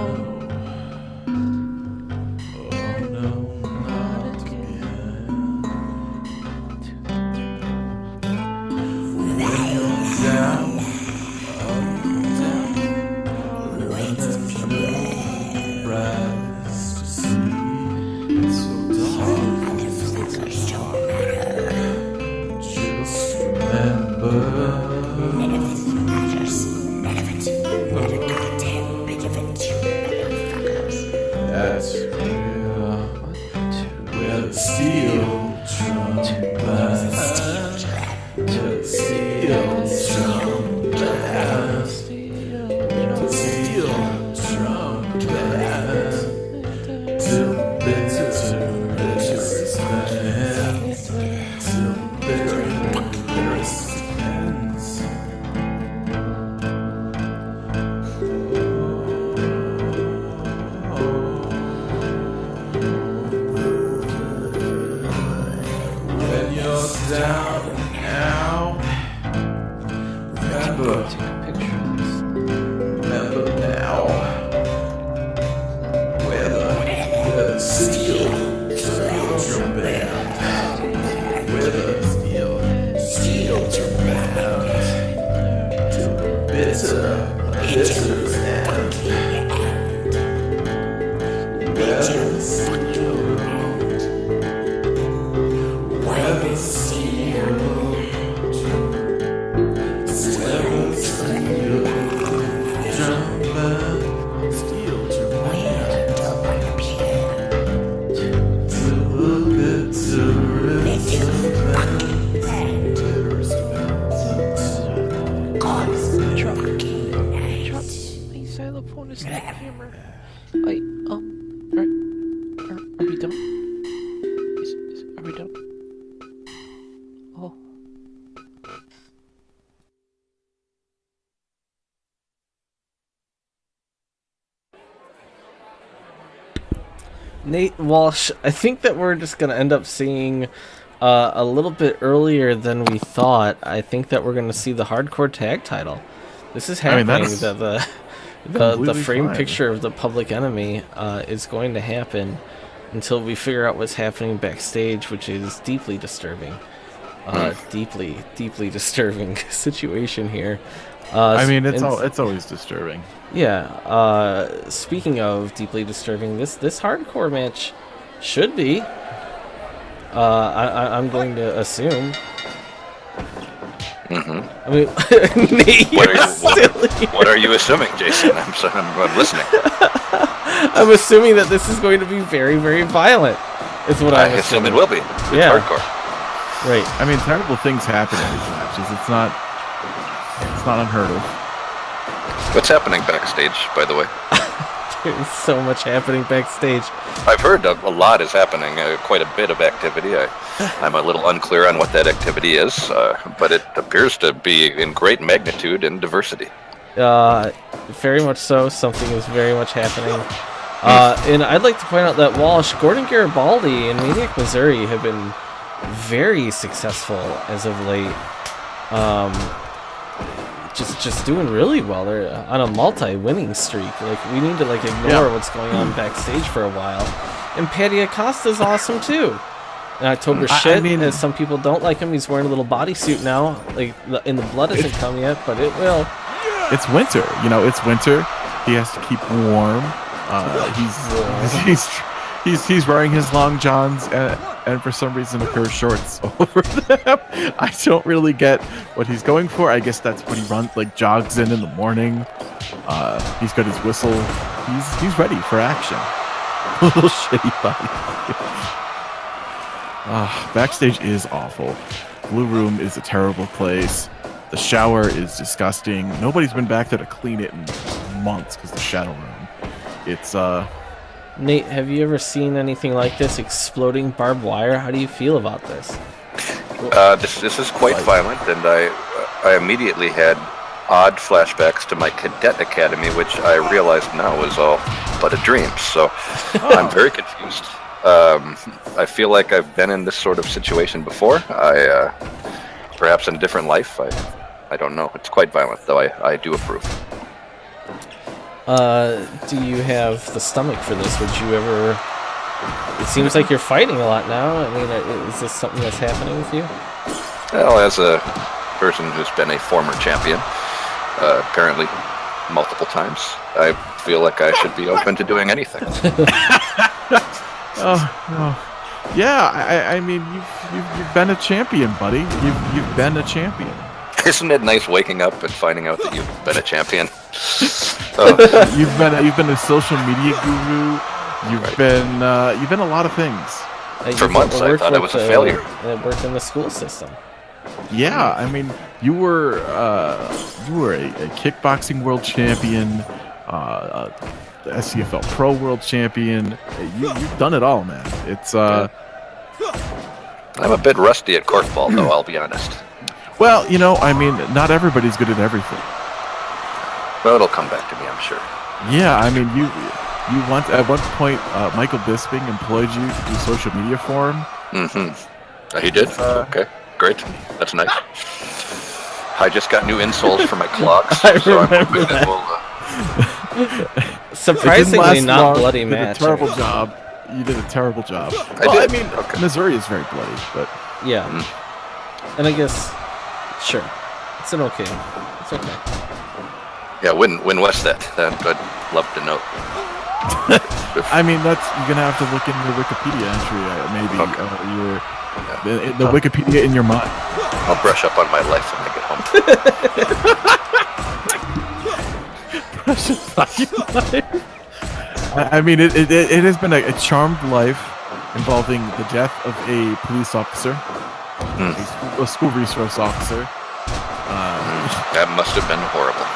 Nate Walsh, I think that we're just going to end up seeing a little bit earlier than we thought. I think that we're going to see the hardcore tag title. This is happening. The frame picture of the Public Enemy is going to happen until we figure out what's happening backstage, which is deeply disturbing. Deeply disturbing situation here. It's always disturbing. Yeah. Speaking of deeply disturbing, this hardcore match should be. I'm going to assume. Mm-hmm. I mean, Nate, what are you assuming, Jason? I'm listening. I'm assuming that this is going to be very, very violent. Is what I assume it will be. It's hardcore. Right. I mean, terrible things happen in these matches. It's not unheard of. What's happening backstage, by the way? There's so much happening backstage. I've heard a lot is happening, quite a bit of activity. I'm a little unclear on what that activity is, but it appears to be in great magnitude and diversity. Very much so. Something is very much happening. And I'd like to point out that Walsh, Gordon Garibaldi, and Maniac Missouri have been very successful as of late. Just doing really well. They're on a multi-winning streak. Like, we need to ignore what's going on backstage for a while. And Patty Acosta's awesome too. And October shit, as some people don't like him, he's wearing a little bodysuit now. Like, and the blood hasn't come yet, but it will. It's winter. It's winter. He has to keep warm. He's wearing his long johns and for some reason a pair of shorts over them. I don't really get what he's going for. I guess that's what he runs, jogs in the morning. He's got his whistle. He's ready for action. Little shitty body. Backstage is awful. Blue Room is a terrible place. The shower is disgusting. Nobody's been back there to clean it in months because the shadow room. It's Nate, have you ever seen anything like this? Exploding barbed wire? How do you feel about this? This is quite violent, and I immediately had odd flashbacks to my cadet academy, which I realized now was all but a dream. So I'm very confused. I feel like I've been in this sort of situation before. Perhaps in a different life. I don't know. It's quite violent, though. I do approve. Do you have the stomach for this? Would you ever... It seems like you're fighting a lot now. I mean, is this something that's happening with you? Well, as a person who's been a former champion, apparently multiple times, I feel like I should be open to doing anything. Yeah, I mean, you've been a champion, buddy. You've been a champion. Isn't it nice waking up and finding out that you've been a champion? You've been a social media guru. You've been a lot of things. For months, I thought I was a failure. It worked in the school system. Yeah, I mean, you were a kickboxing world champion, the SCFL Pro world champion. You've done it all, man. It's I'm a bit rusty at korfball, though. I'll be honest. Well, I mean, not everybody's good at everything. Well, it'll come back to me, I'm sure. Yeah, I mean, you once at one point Michael Bisping employed you to do social media for him. Mm-hmm. He did? Okay, great. That's nice. I just got new insoles for my clogs. I remember that. Surprisingly not long. bloody You did match. a terrible job. You did a terrible job. I did. Missouri is very bloody, but Yeah. And I guess, sure. It's an okay. It's okay. Yeah, when was that? I'd love to know. I mean, you're gonna have to look in your Wikipedia entry, maybe. Okay. The Wikipedia in your mind. I'll brush up on my life when I get home. Brush up on your life. I mean, it has been a charmed life involving the death of a police officer, a school resource officer. That must have been horrible.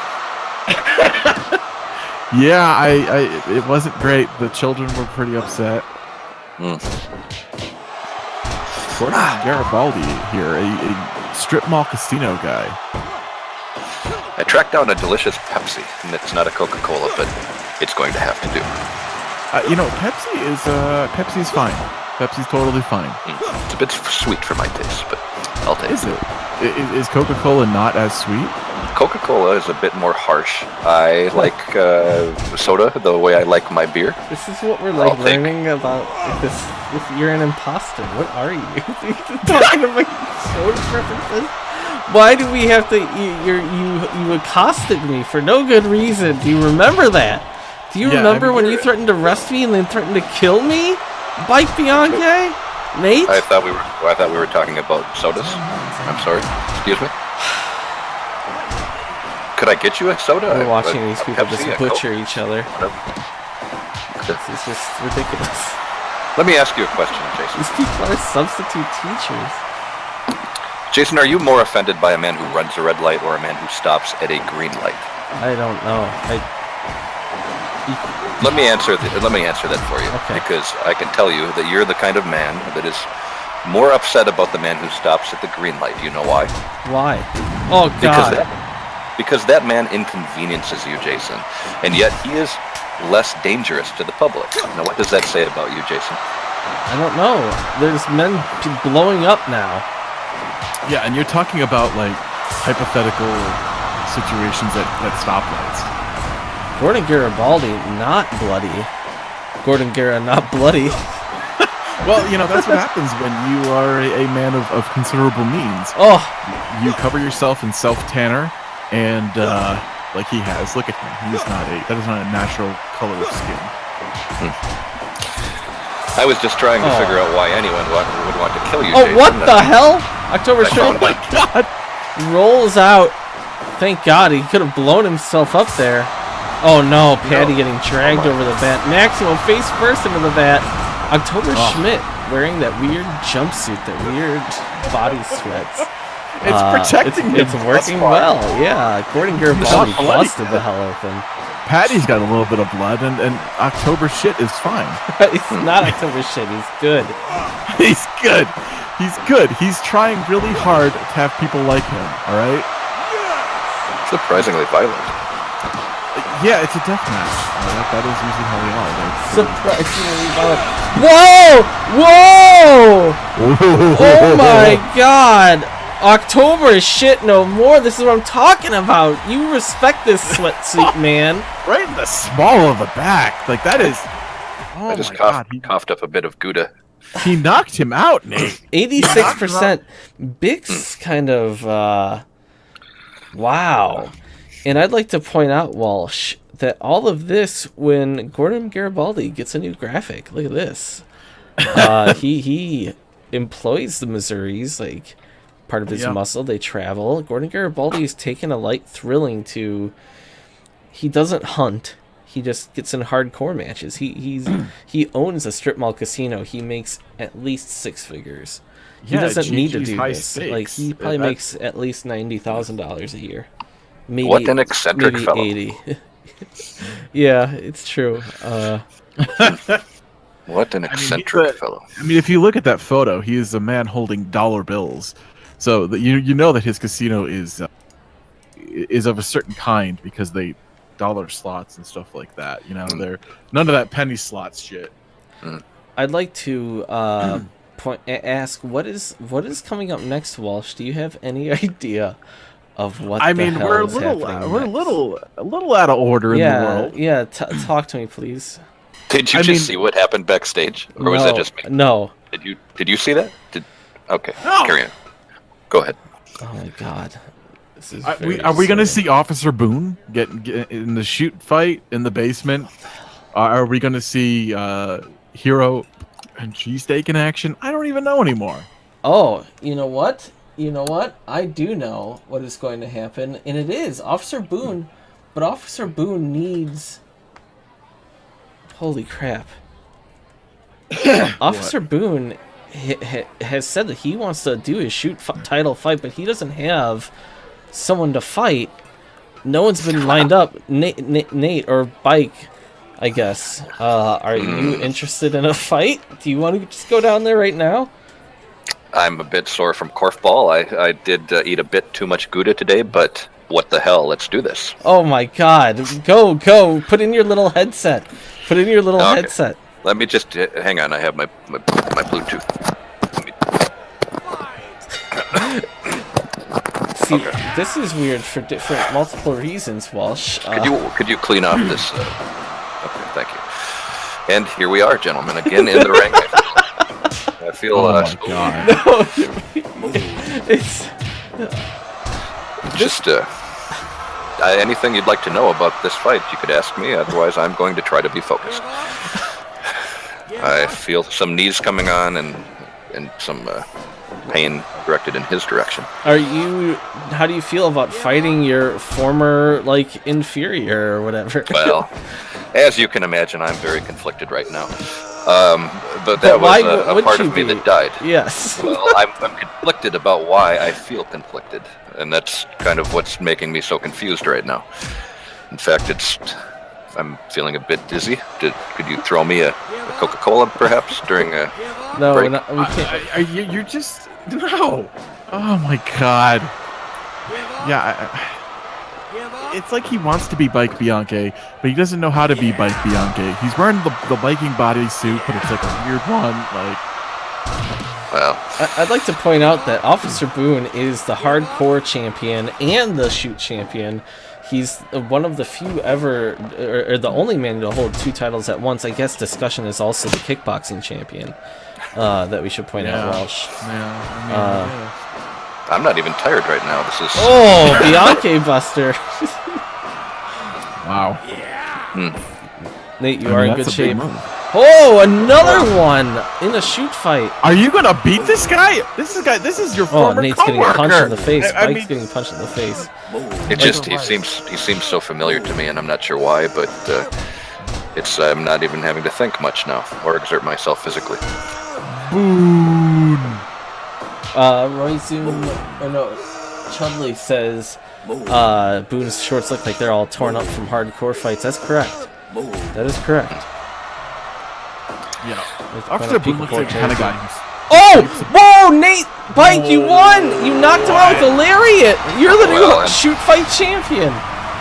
Yeah, it wasn't great. The children were pretty upset. Gordon Garibaldi here, a strip mall casino guy. I tracked down a delicious Pepsi, and it's not a Coca-Cola, but it's going to have to do. Pepsi's fine. Pepsi's totally fine. It's a bit sweet for my taste, but I'll take it. Is it? Is Coca-Cola not as sweet? Coca-Cola is a bit more harsh. I like soda the way I like my beer. This is what we're learning about this. If you're an imposter, what are you? You're talking about soda preferences? Why do we have to? You accosted me for no good reason. Do you remember that? Do you remember when you threatened to arrest me and then threatened to kill me? Bike Bianchi? Nate? I thought we were talking about sodas. I'm sorry. Excuse me. Could I get you a soda? We're watching these people Pepsi, just butcher each other. Whatever. This is just ridiculous. Let me ask you a question, Jason. These people are substitute teachers. Jason, are you more offended by a man who runs a red light or a man who stops at a green light? I don't know. Let me answer that for you, Okay. because I can tell you that you're the kind of man that is more upset about the man who stops at the green light. Do you know why? Why? Oh God. Because that man inconveniences you, Jason, and yet he is less dangerous to the public. Now, what does that say about you, Jason? I don't know. There's men blowing up now. Yeah, and you're talking about like hypothetical situations at stoplights. Gordon Garibaldi, not bloody. Gordon Gara, not bloody. Well, you know, that's what happens when you are a man of considerable means. Oh, You cover yourself in self-tanner, and like he has. Look at him. That is not a natural color of skin. I was just trying to figure out why anyone would want to kill you, oh, Jason. what the hell? October I found Shrimp it. rolls out. Thank God, he could have blown himself up there. Oh no, Patty getting dragged over the bat. Maximo face first into the bat. October Schmidt wearing that weird jumpsuit, that weird body sweats. It's protecting him. It's working well, yeah. Gordon Garibaldi busted the hell open. Patty's got a little bit of blood, and October shit is fine. It's not October shit, he's good. He's good. He's good. He's trying really hard to have people like him, all right? Surprisingly violent. Yeah, it's a death match. That is usually how they are. Surprisingly violent. Whoa! Whoa! Oh my God! October shit no more. This is what I'm talking about. You respect this sweatsuit, man. Right in the small of the back. Like, that is... Oh I just my God. coughed up a bit of Gouda. He knocked him out, Nate. 86%. Big's kind of, wow. And I'd like to point out, Walsh, that all of this, when Gordon Garibaldi gets a new graphic, look at this. He employs the Missouris, like, part of his muscle. They travel. Gordon Garibaldi is taking a light thrilling to... He doesn't hunt. He just gets in hardcore matches. He owns a strip mall casino. He makes at least six figures. He doesn't need to do this. Stakes. Like, he probably makes at least $90,000 a year. Maybe, What an eccentric maybe fellow. 80. Yeah, it's true. What an eccentric fellow. I mean, if you look at that photo, he is a man holding dollar bills. So you know that his casino is of a certain kind because they dollar slots and stuff like that. You know, they're none of that penny slots shit. I'd like to ask what is coming up next, Walsh? Do you have any idea of what? I the mean, hell we're is happening a next? little out of order in the world. Yeah, talk to me, please. Did you see what happened backstage, or was that just me? No. Did you see that? Okay, No. carry on. Go ahead. Oh my God. This is Are we very going to silly. see Officer Boone get in the shoot fight in the basement? Are we going to see Hero and Cheesesteak in action? I don't even know anymore. Oh, you know what? I do know what is going to happen, and it is Officer Boone. But Officer Boone needs... Holy crap. Officer Boone has said that he wants to do his shoot title fight, but he doesn't have someone to fight. No one's been lined up. Nate or Bike, I guess. Are you interested in a fight? Do you want to just go down there right now? I'm a bit sore from korfball. I did eat a bit too much Gouda today, but what the hell? Let's do this. Oh my God. Go. Put in your little headset. Headset. Let me just hang on. I have my Bluetooth. See, this is weird for different multiple reasons, Walsh. Could you clean off this? Okay, thank you. And here we are, gentlemen, again in the ring. I feel. Oh my God. No, it's Just anything you'd like to know about this fight, you could ask me. Otherwise, I'm going to try to be focused. I feel some knees coming on and some pain directed in his direction. How do you feel about fighting your former, inferior or whatever? Well, as you can imagine, I'm very conflicted right now. But that why was a would part you of me be? that died. Yes. Well, I'm conflicted about why I feel conflicted, and that's kind of what's making me so confused right now. In fact, I'm feeling a bit dizzy. Could you throw me a Coca-Cola, perhaps, during a No, break? we can't. You're just no. Oh my god. Yeah, it's like he wants to be Bike Bianchi, but he doesn't know how to be Bike Bianchi. He's wearing the biking bodysuit, but it's like a weird one. Like, Well, I'd like to point out that Officer Boone is the hardcore champion and the shoot champion. He's one of the few ever, or the only man to hold 2 titles at once. I guess Discussion is also the kickboxing champion. That we should point out, Welsh. I'm not even tired right now. This is Oh, Bianchi Buster. wow. Nate, you are in that's good a big shape. move. Oh, another one in a shoot fight. Are you gonna beat this guy? This is your Oh, former Nate's coworker. getting punched in the face. I Bike's mean, getting punched in the face. he seems so familiar to me, and I'm not sure why, but I'm not even having to think much now or exert myself physically. Boone. Roy Zoom, or no, Chudley says Boone's shorts look like they're all torn up from hardcore fights. That's correct. That is correct. Yeah. Let's Officer put Boone up looks like the kind of guy who's Oh! Whoa, Nate! Bike, you won! You knocked him out with a lariat! You're the new shoot fight champion!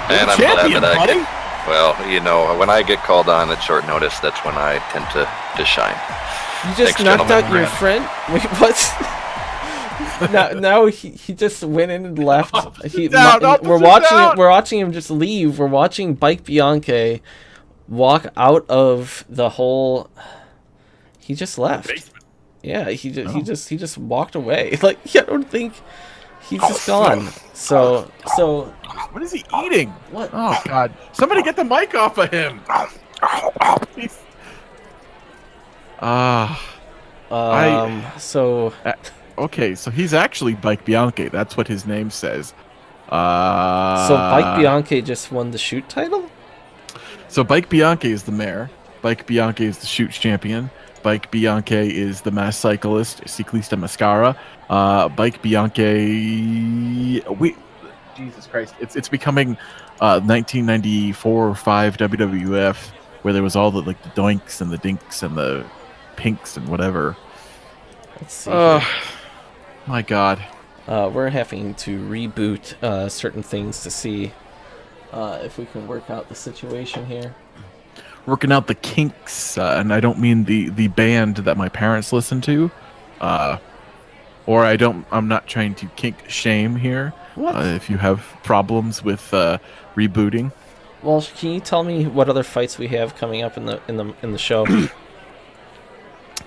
And I'm champion, glad that I buddy. get, well, you know, when I get called on at short notice, that's when I tend to shine. You just Thanks, knocked gentlemen. out your friend? Wait, what? now he just went in and left. We're watching him just leave. We're watching Bike Bianchi walk out of the whole. He just left. Yeah, he just walked away. Like, I don't think he's just gone. So What is he eating? what? Oh god! Somebody get the mic off of him. He's- So Okay, so he's actually Bike Bianchi. That's what his name says. Bike Bianchi just won the shoot title. So Bike Bianchi is the mayor. Bike Bianchi is the shoot champion. Bike Bianchi is the mass cyclist, Ciclista Mascara. Bike Bianchi, Jesus Christ, it's becoming 1994 or 5 WWF, where there was all the the doinks and the dinks and the pinks and whatever. Let's see. Here. My God. We're having to reboot certain things to see if we can work out the situation here. Working out the kinks, and I don't mean the band that my parents listen to, or I'm not trying to kink shame here. If you have problems with rebooting, Well, can you tell me what other fights we have coming up in the show?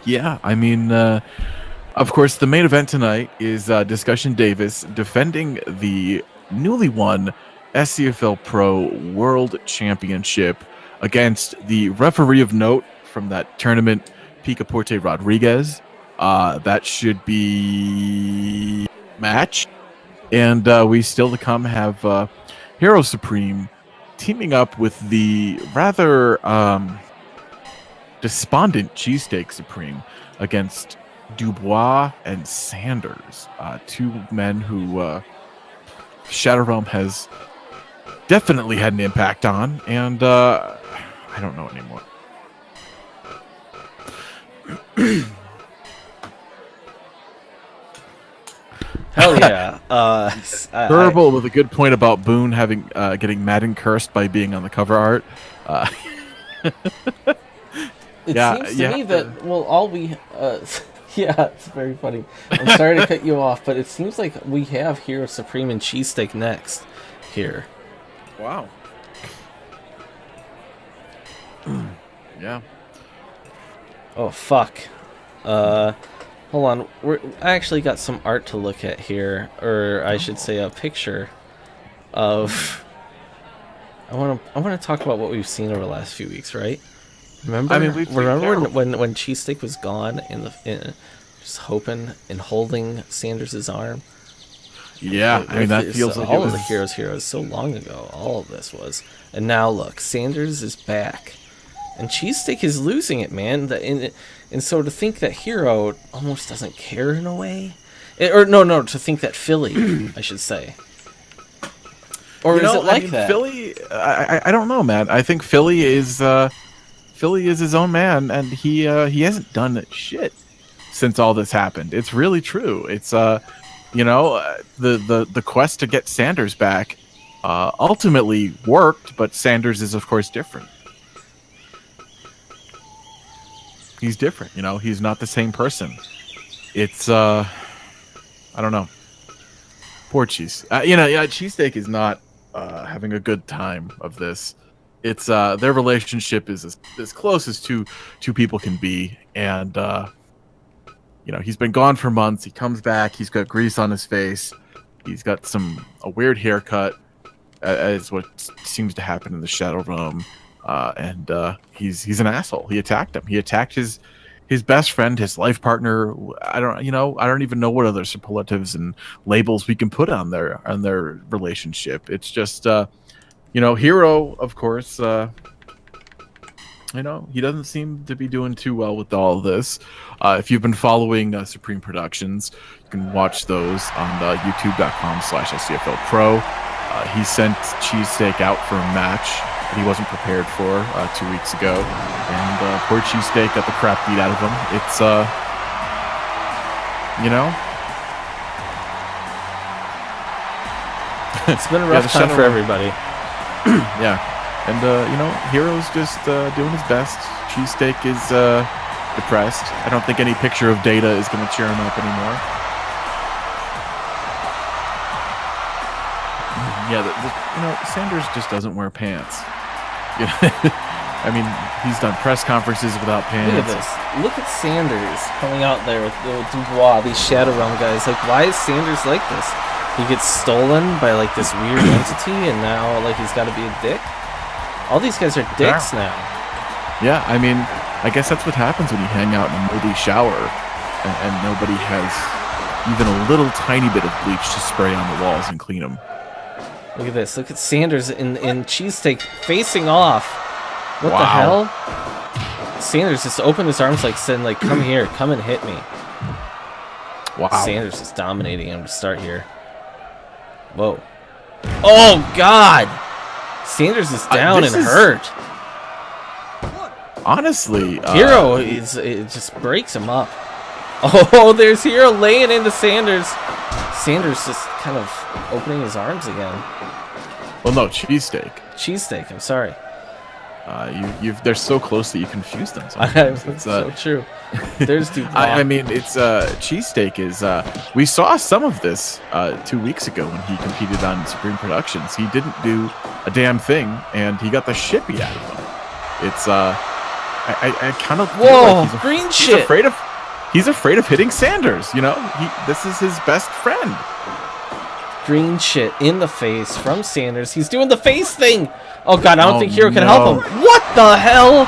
yeah, I mean, of course, the main event tonight is Discussion Davis defending the newly won SCFL Pro World Championship against the referee of note from that tournament, Picaporte Rodriguez. That should be match. And we still to come have Hero Supreme teaming up with the rather despondent Cheesesteak Supreme against Dubois and Sanders. 2 men who Shadow Realm has definitely had an impact on, and I don't know anymore. Hell yeah! Verbal with a good point about Boone having getting mad and cursed by being on the cover art. It Yeah, seems you to me have that all we yeah, it's very funny. I'm sorry to cut you off, but it seems like we have Hero Supreme and Cheesesteak next here. Wow. Yeah. Oh fuck. Hold on. I actually got some art to look at here, or I should say a picture of. I want to talk about what we've seen over the last few weeks, right? Remember? I mean, remember when Cheesesteak was gone just hoping and holding Sanders' arm. Yeah, I mean that feels like all it of was... the heroes so long ago. All of this was, and now look, Sanders is back. And Cheesesteak is losing it, man. And so to think that Hero almost doesn't care in a way, to think that Philly, I should say, or is it like that? Philly, I don't know, man. I think Philly is his own man, and he hasn't done shit since all this happened. It's really true. It's the quest to get Sanders back ultimately worked, but Sanders is of course different. He's different, he's not the same person. It's I don't know. Poor Cheese. Cheesesteak is not having a good time of this. It's their relationship is as close as two people can be, and he's been gone for months. He comes back, he's got grease on his face, he's got a weird haircut, as what seems to happen in the Shadow Realm. And he's an asshole. He attacked him. He attacked his best friend, his life partner. I don't even know what other superlatives and labels we can put on their relationship. It's just Hero, of course. He doesn't seem to be doing too well with all of this. If you've been following Supreme Productions, you can watch those on youtube.com/SCFL Pro. He sent Cheesesteak out for a match that he wasn't prepared for 2 weeks ago, and poor Cheesesteak got the crap beat out of him. It's it's been a rough time for everybody. Yeah, and Hero's just doing his best. Cheesesteak is depressed. I don't think any picture of Data is going to cheer him up anymore. Yeah, Sanders just doesn't wear pants. I mean, he's done press conferences without pants. Look at this. Look at Sanders coming out there with Dubois, these Shadow Realm guys. Like, why is Sanders like this? He gets stolen by, like, this weird entity, and now, like, he's got to be a dick? All these guys are dicks now. Yeah, I mean, I guess that's what happens when you hang out in a moldy shower, and nobody has even a little tiny bit of bleach to spray on the walls and clean them. Look at this. Look at Sanders in Cheesesteak facing off. What the hell? Sanders just opened his arms like saying, like, come here, come and hit me. Wow. Sanders is dominating him to start here. Whoa. Oh, God! Sanders is down and hurt. Honestly. Hero, it just breaks him up. Oh, there's Hero laying into Sanders. Sanders just kind of opening his arms again. Well, no, Cheesesteak. Cheesesteak, I'm sorry. They're so close that you confuse them sometimes. It's so true. There's Dubois. I mean, it's Cheesesteak is. We saw some of this 2 weeks ago when he competed on Supreme Productions. He didn't do a damn thing, and he got the shit beat out of him. It's I kind of feel like he's afraid of hitting Sanders. This is his best friend. Green shit in the face from Sanders. He's doing the face thing. Oh God, I don't think Hero can help him. What the hell?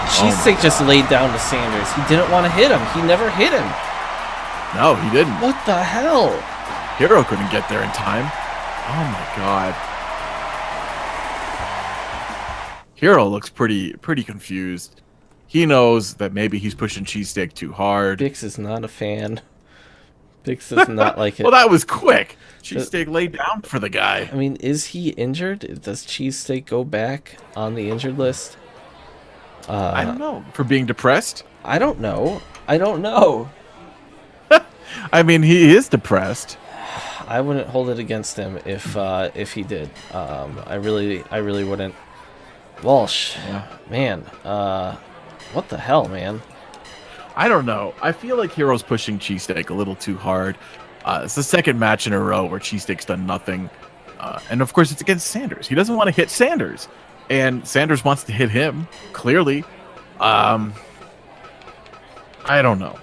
Cheesesteak just laid down to Sanders. He didn't want to hit him. He never hit him. No, he didn't. What the hell? Hero couldn't get there in time. Oh my God. Hero looks pretty confused. He knows that maybe he's pushing Cheesesteak too hard. Bix is not a fan. Bix does not like it. Well, that was quick. Cheesesteak laid down for the guy. I mean, is he injured? Does Cheesesteak go back on the injured list? I don't know. For being depressed? I don't know. I mean, he is depressed. I wouldn't hold it against him if he did. I really wouldn't. Walsh, man. What the hell, man? I don't know. I feel like Hero's pushing Cheesesteak a little too hard. It's the second match in a row where Cheesesteak's done nothing. And of course, it's against Sanders. He doesn't want to hit Sanders. And Sanders wants to hit him, clearly. I don't know.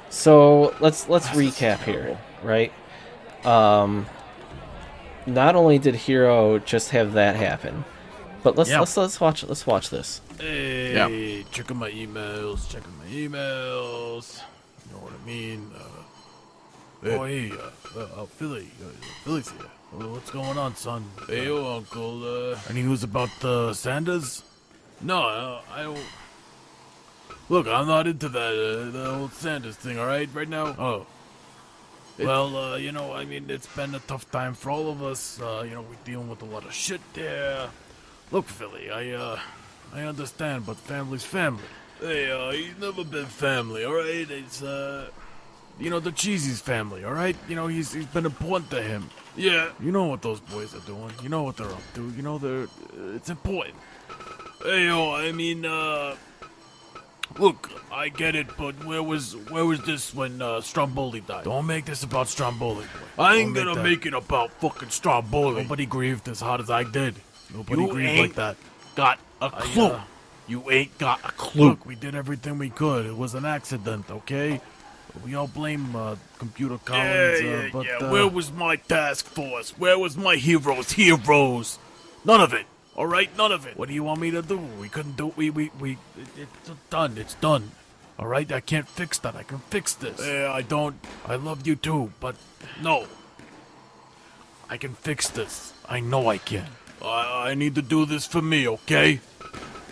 So let's recap here, right? Not only did Hero just have that happen, but let's watch this. Hey, checking my emails. You know what I mean? Oh, hey, Philly. Philly's here. What's going on, son? Hey, yo, Uncle. Any news about Sanders? No, I don't. Look, I'm not into that the whole Sanders thing. All right, right now. Oh. Well, you know, I mean, it's been a tough time for all of us. You know, we're dealing with a lot of shit there. Look, Philly, I understand, but family's family. Hey, he's never been family, all right? It's, you know, the Cheesy's family, all right? You know, he's been important to him. Yeah. You know what those boys are doing. You know what they're up to. You know, it's important. Hey, yo, I mean, look, I get it, but where was this when Stromboli died? Don't make this about Stromboli, boy. I ain't Don't gonna that. make it about fucking Stromboli. Nobody grieved as hard as I did. Nobody You grieved ain't like that. got a clue. You ain't got a clue. Look, we did everything we could. It was an accident, okay? We all blame Computer Collins, but Where was my task force? Where was my heroes? None of it. All right, none of it. what do you want me to do? We couldn't do. It's done. It's done. All right, I can't fix that. I can fix this. I don't. I love you too, but No, I can fix this. I know I can. I need to do this for me, okay?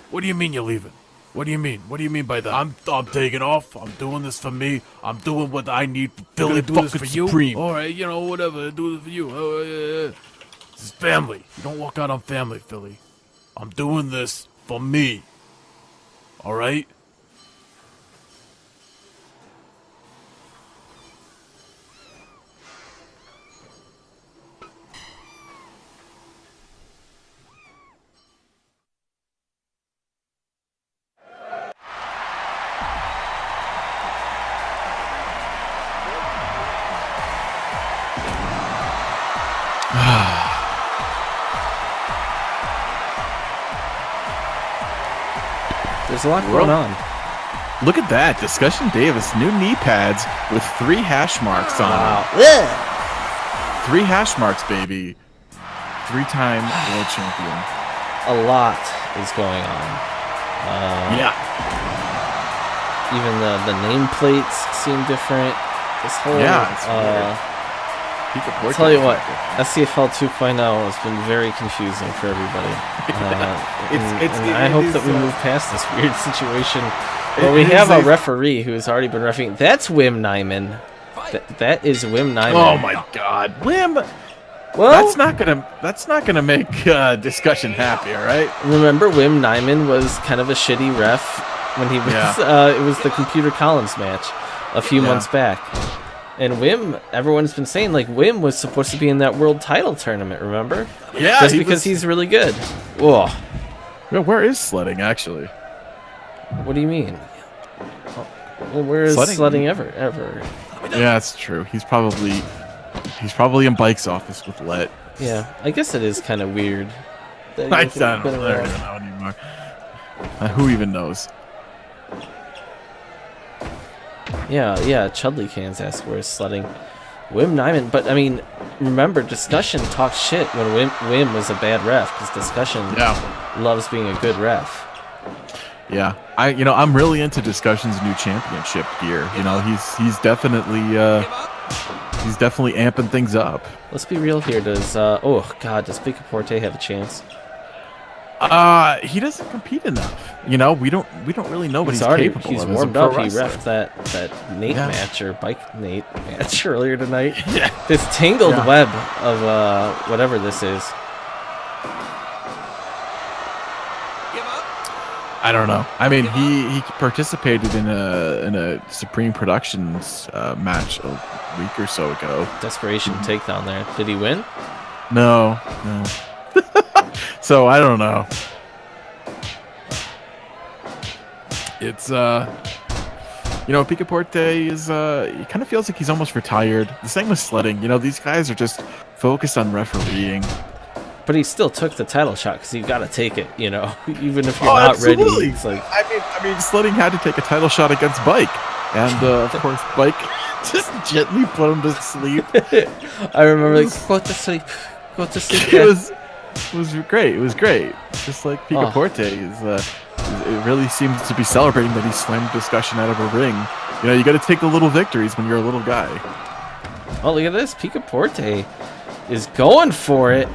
What do you mean you're leaving? What do you mean? What do you mean by that? I'm taking off. I'm doing this for me. I'm doing what I need for You're Philly gonna do this fucking for you? Supreme. All right, you know, whatever. Do this for you. This is family. You don't walk out on family, Philly. I'm doing this for me. All right? There's a lot going on. Look at that. Discussion Davis, new knee pads with 3 hash marks on them. Wow. 3 hash marks, baby. 3-time world champion. A lot is going on. Yeah. Even the nameplates seem different. This whole I'll tell you what, SCFL 2.0 has been very confusing for everybody. And I hope that we move past this weird situation. Well, we have a referee who has already been refereeing. That's Wim Nyman. That is Wim Nyman. Oh my God, Wim. Well, That's not gonna make discussion happy, all right? remember Wim Nyman was kind of a shitty ref when he was. It was the Computer Collins match a few months back. And Wim, everyone's been saying, like, Wim was supposed to be in that world title tournament, remember? Yeah, Just because he's really good. Whoa. Yeah, where is sledding, actually? What do you mean? Well, where is sledding ever? Yeah, that's true. He's probably in Bike's office with Let. Yeah, I guess it is kind of weird. that I he don't hasn't been around. know anymore. Who even knows? Yeah, Chudley cans ask where's sledding. Wim Nyman, but I mean, remember, Discussion talked shit when Wim was a bad ref, because Discussion loves being a good ref. Yeah, I'm really into Discussion's new championship gear. You know, he's definitely amping things up. Let's be real here. Does Pico Porte have a chance? He doesn't compete enough. You know, we don't really know what he's capable He's of. warmed as a up. pro He wrestler. reffed that Nate match or Bike Nate match earlier tonight. Yeah. This tangled web of whatever this is. I don't know. I mean, he participated in a Supreme Productions match a week or so ago. Desperation takedown there. Did he win? No. So I don't know. It's Picaporte is he kind of feels like he's almost retired. The same with sledding. You know, these guys are just focused on refereeing. But he still took the title shot because you got to take it. You know, even if you're not ready. It's like I mean, sledding had to take a title shot against Bike, and of course, Bike just gently put him to sleep. I remember, like, go to sleep. It was great. It was great. Just like Picaporte is. It really seems to be celebrating that he slammed Discussion out of a ring. You know, you got to take the little victories when you're a little guy. Oh, look at this. Picaporte is going for it.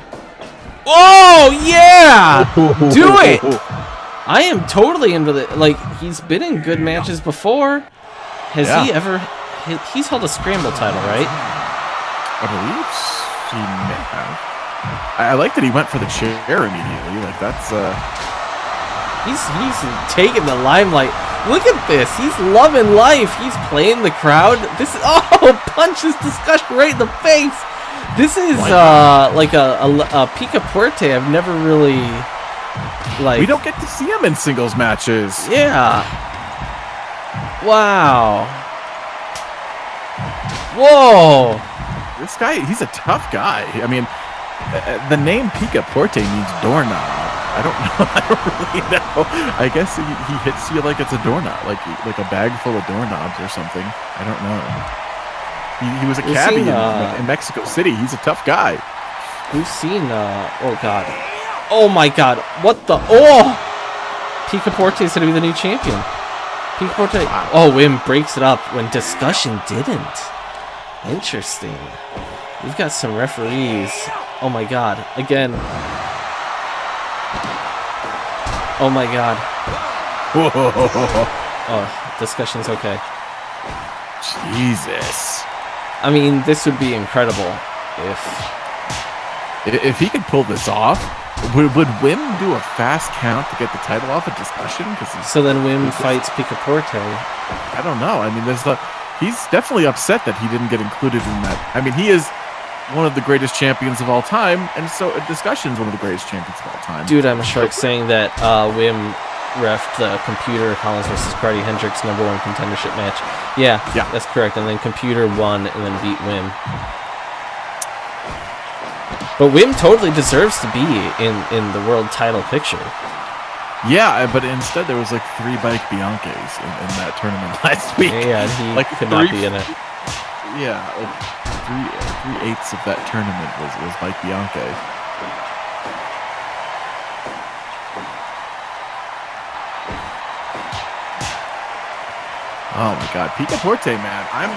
Oh, yeah! Do it! I am totally into the... Like, he's been in good matches before. Has he ever... He's held a scramble title, right? I believe he may have. I like that he went for the chair immediately. Like, that's... He's taking the limelight. Look at this. He's loving life. He's playing the crowd. This is... Oh, punches Discussion right in the face. This is like a Picaporte I've never really... Like, we don't get to see him in singles matches. Yeah. Wow. Whoa. This guy, he's a tough guy. I mean, the name Picaporte means doorknob. I don't know. I don't really know. I guess he hits you like it's a doorknob, like a bag full of doorknobs or something. I don't know. He was a cabbie in Mexico City. He's a tough guy. We've seen, oh God. Oh my God. What the, oh! Picaporte is going to be the new champion. Picaporte, oh, Wim breaks it up when Discussion didn't. Interesting. We've got some referees. Oh my God. Again. Oh my God. Oh, Discussion's okay. Jesus. I mean, this would be incredible if he could pull this off. Would Wim do a fast count to get the title off of Discussion? So then Wim fights Picaporte. I don't know. I mean, he's definitely upset that he didn't get included in that. I mean, he is one of the greatest champions of all time, and so Discussion's one of the greatest champions of all time. Dude, I'm sure saying that Wim refed the Computer Collins versus Cardi Hendricks #1 contendership match. Yeah, that's correct. And then Computer won and then beat Wim. But Wim totally deserves to be in the world title picture. Yeah, but instead there was like 3 Bike Bianches in that tournament last week. Yeah, he like could not be in it. Yeah, like 3/8 of that tournament was Bike Bianche. Oh my God, Picaporte, man, I'm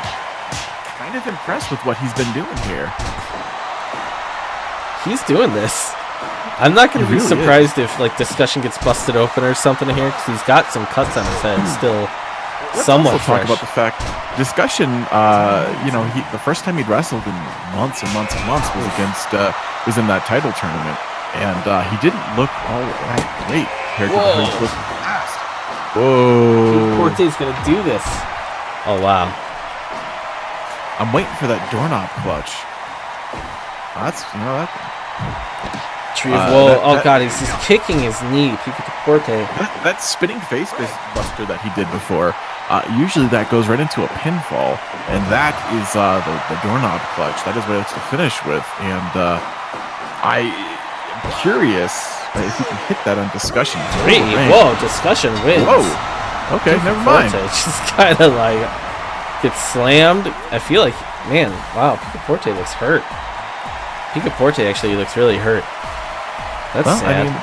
kind of impressed with what he's been doing here. He's doing this. I'm not going to be really surprised if like Discussion gets busted open or something here, because he's got some cuts on his head still. Let's somewhat also talk fresh. about the fact Discussion. You know, the first time he'd wrestled in months and months and months was in that title tournament, and he didn't look all that great compared to the first past. Whoa! Picaporte's going to do this. Oh wow! I'm waiting for that doorknob clutch. That's that. Tree of woe. Oh God, he's just kicking his knee. Picaporte. That spinning face buster that he did before. Usually that goes right into a pinfall, and that is the doorknob clutch. That is what it's to finish with, and I am curious if you can hit that on Discussion. Whoa, Discussion wins. Whoa. Okay, never mind. Just kind of like gets slammed. I feel like, man, wow, Picaporte looks hurt. Picaporte actually looks really hurt. That's sad. I mean,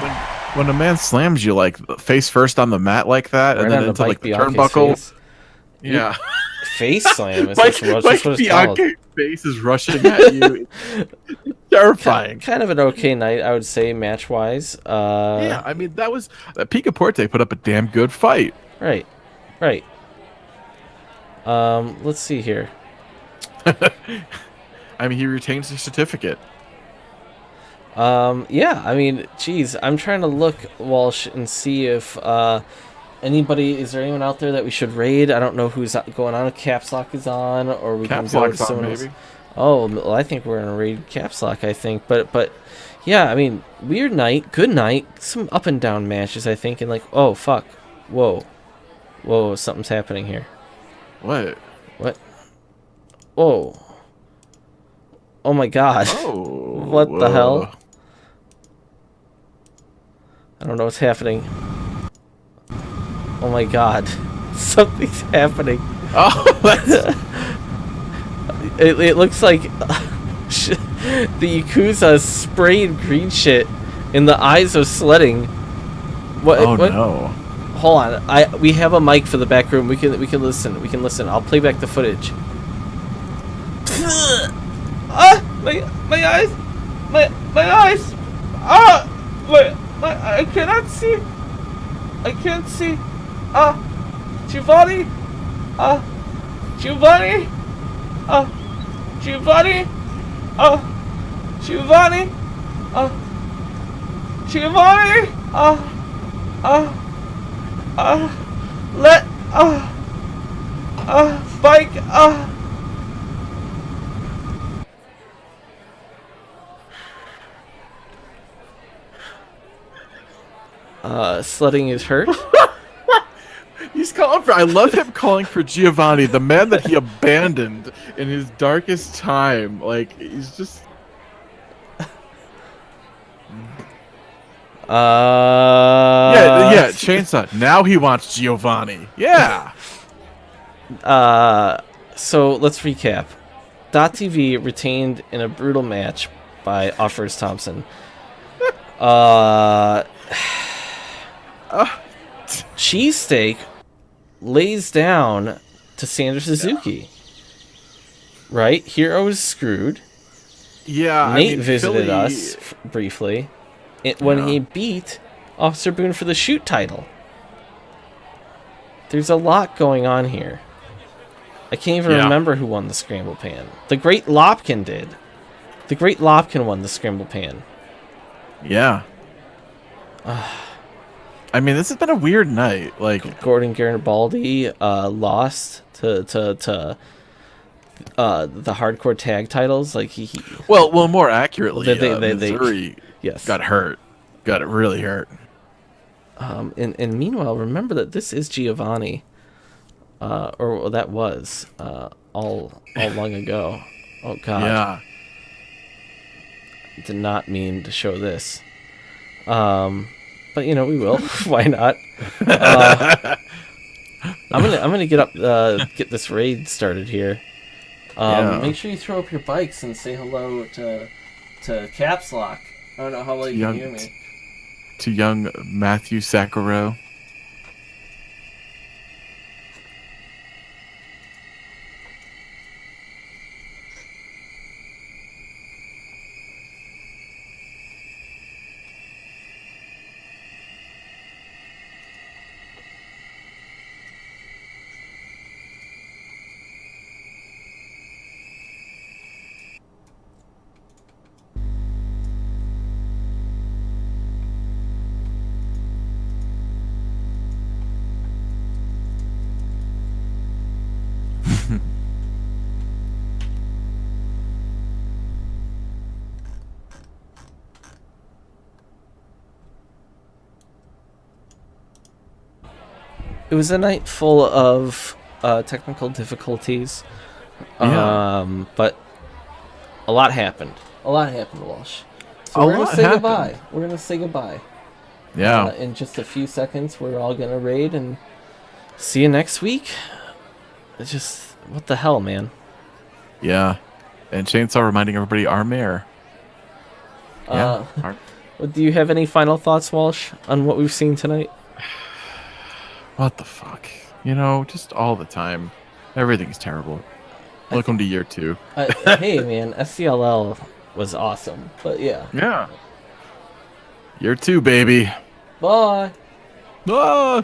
when a man slams you like face first on the mat like that, and then into like the turnbuckle. Yeah. Face slam is Mike what Bianchi's face is rushing at you. Terrifying. Kind of an okay night, I would say, match wise. Yeah, I mean Picaporte put up a damn good fight. Right. Let's see here. I mean, he retains the certificate. Yeah, I mean, geez, I'm trying to look, Walsh, and see if is there anyone out there that we should raid? I don't know who's going on. Caps Lock is on, or we can go to someone else. Oh, well, I think we're gonna raid Caps Lock, I think, but yeah, I mean, weird night, good night, some up and down matches, I think, and like, oh fuck, whoa, something's happening here. What? Whoa. Oh my God. Oh. What the hell? I don't know what's happening. Oh my God. Something's happening. Oh, it looks like the Yakuza sprayed green shit in the eyes of sledding. What? No. Hold on. We have a mic for the back room. We can listen. I'll play back the footage. My eyes, my eyes. I cannot see. I can't see. Giovanni. Giovanni. Giovanni. Giovanni. Giovanni. Bike. Sledding is hurt. He's calling for. I love him calling for Giovanni, the man that he abandoned in his darkest time. Like he's just. Yeah, Chainsaw. Now he wants Giovanni. Yeah. So let's recap. .TV retained in a brutal match by Offers Thompson. Cheesesteak lays down to Sandra Suzuki. Right? Hero is screwed. Yeah. Nate visited Philly... us briefly when he beat Officer Boone for the shoot title. There's a lot going on here. I can't even remember who won the Scramble Pan. The Great Lopkin did. The Great Lopkin won the Scramble Pan. Yeah. I mean, this has been a weird night. Like Gordon Garibaldi lost to the hardcore tag titles. Like he well, more accurately, they Missouri got hurt. Got it really hurt. And meanwhile, remember that this is Giovanni, or that was all long ago. Oh God. Yeah. Did not mean to show this. But we will. Why not? I'm gonna get this raid started here. Make sure you throw up your bikes and say hello to Caps Lock. I don't know how well you can hear me. To young Matthew Sakaro. It was a night full of technical difficulties. But a lot happened. Walsh. So we're going to say goodbye. We're going to say goodbye. Yeah. In just a few seconds, we're all going to raid and see you next week. It's just, what the hell, man? Yeah. And Chainsaw reminding everybody our mayor. Do you have any final thoughts, Walsh, on what we've seen tonight? What the fuck? Just all the time. Everything's terrible. Welcome to year 2. Hey, man, SCLL was awesome. But yeah. Yeah. Year 2, baby. Bye. Ah!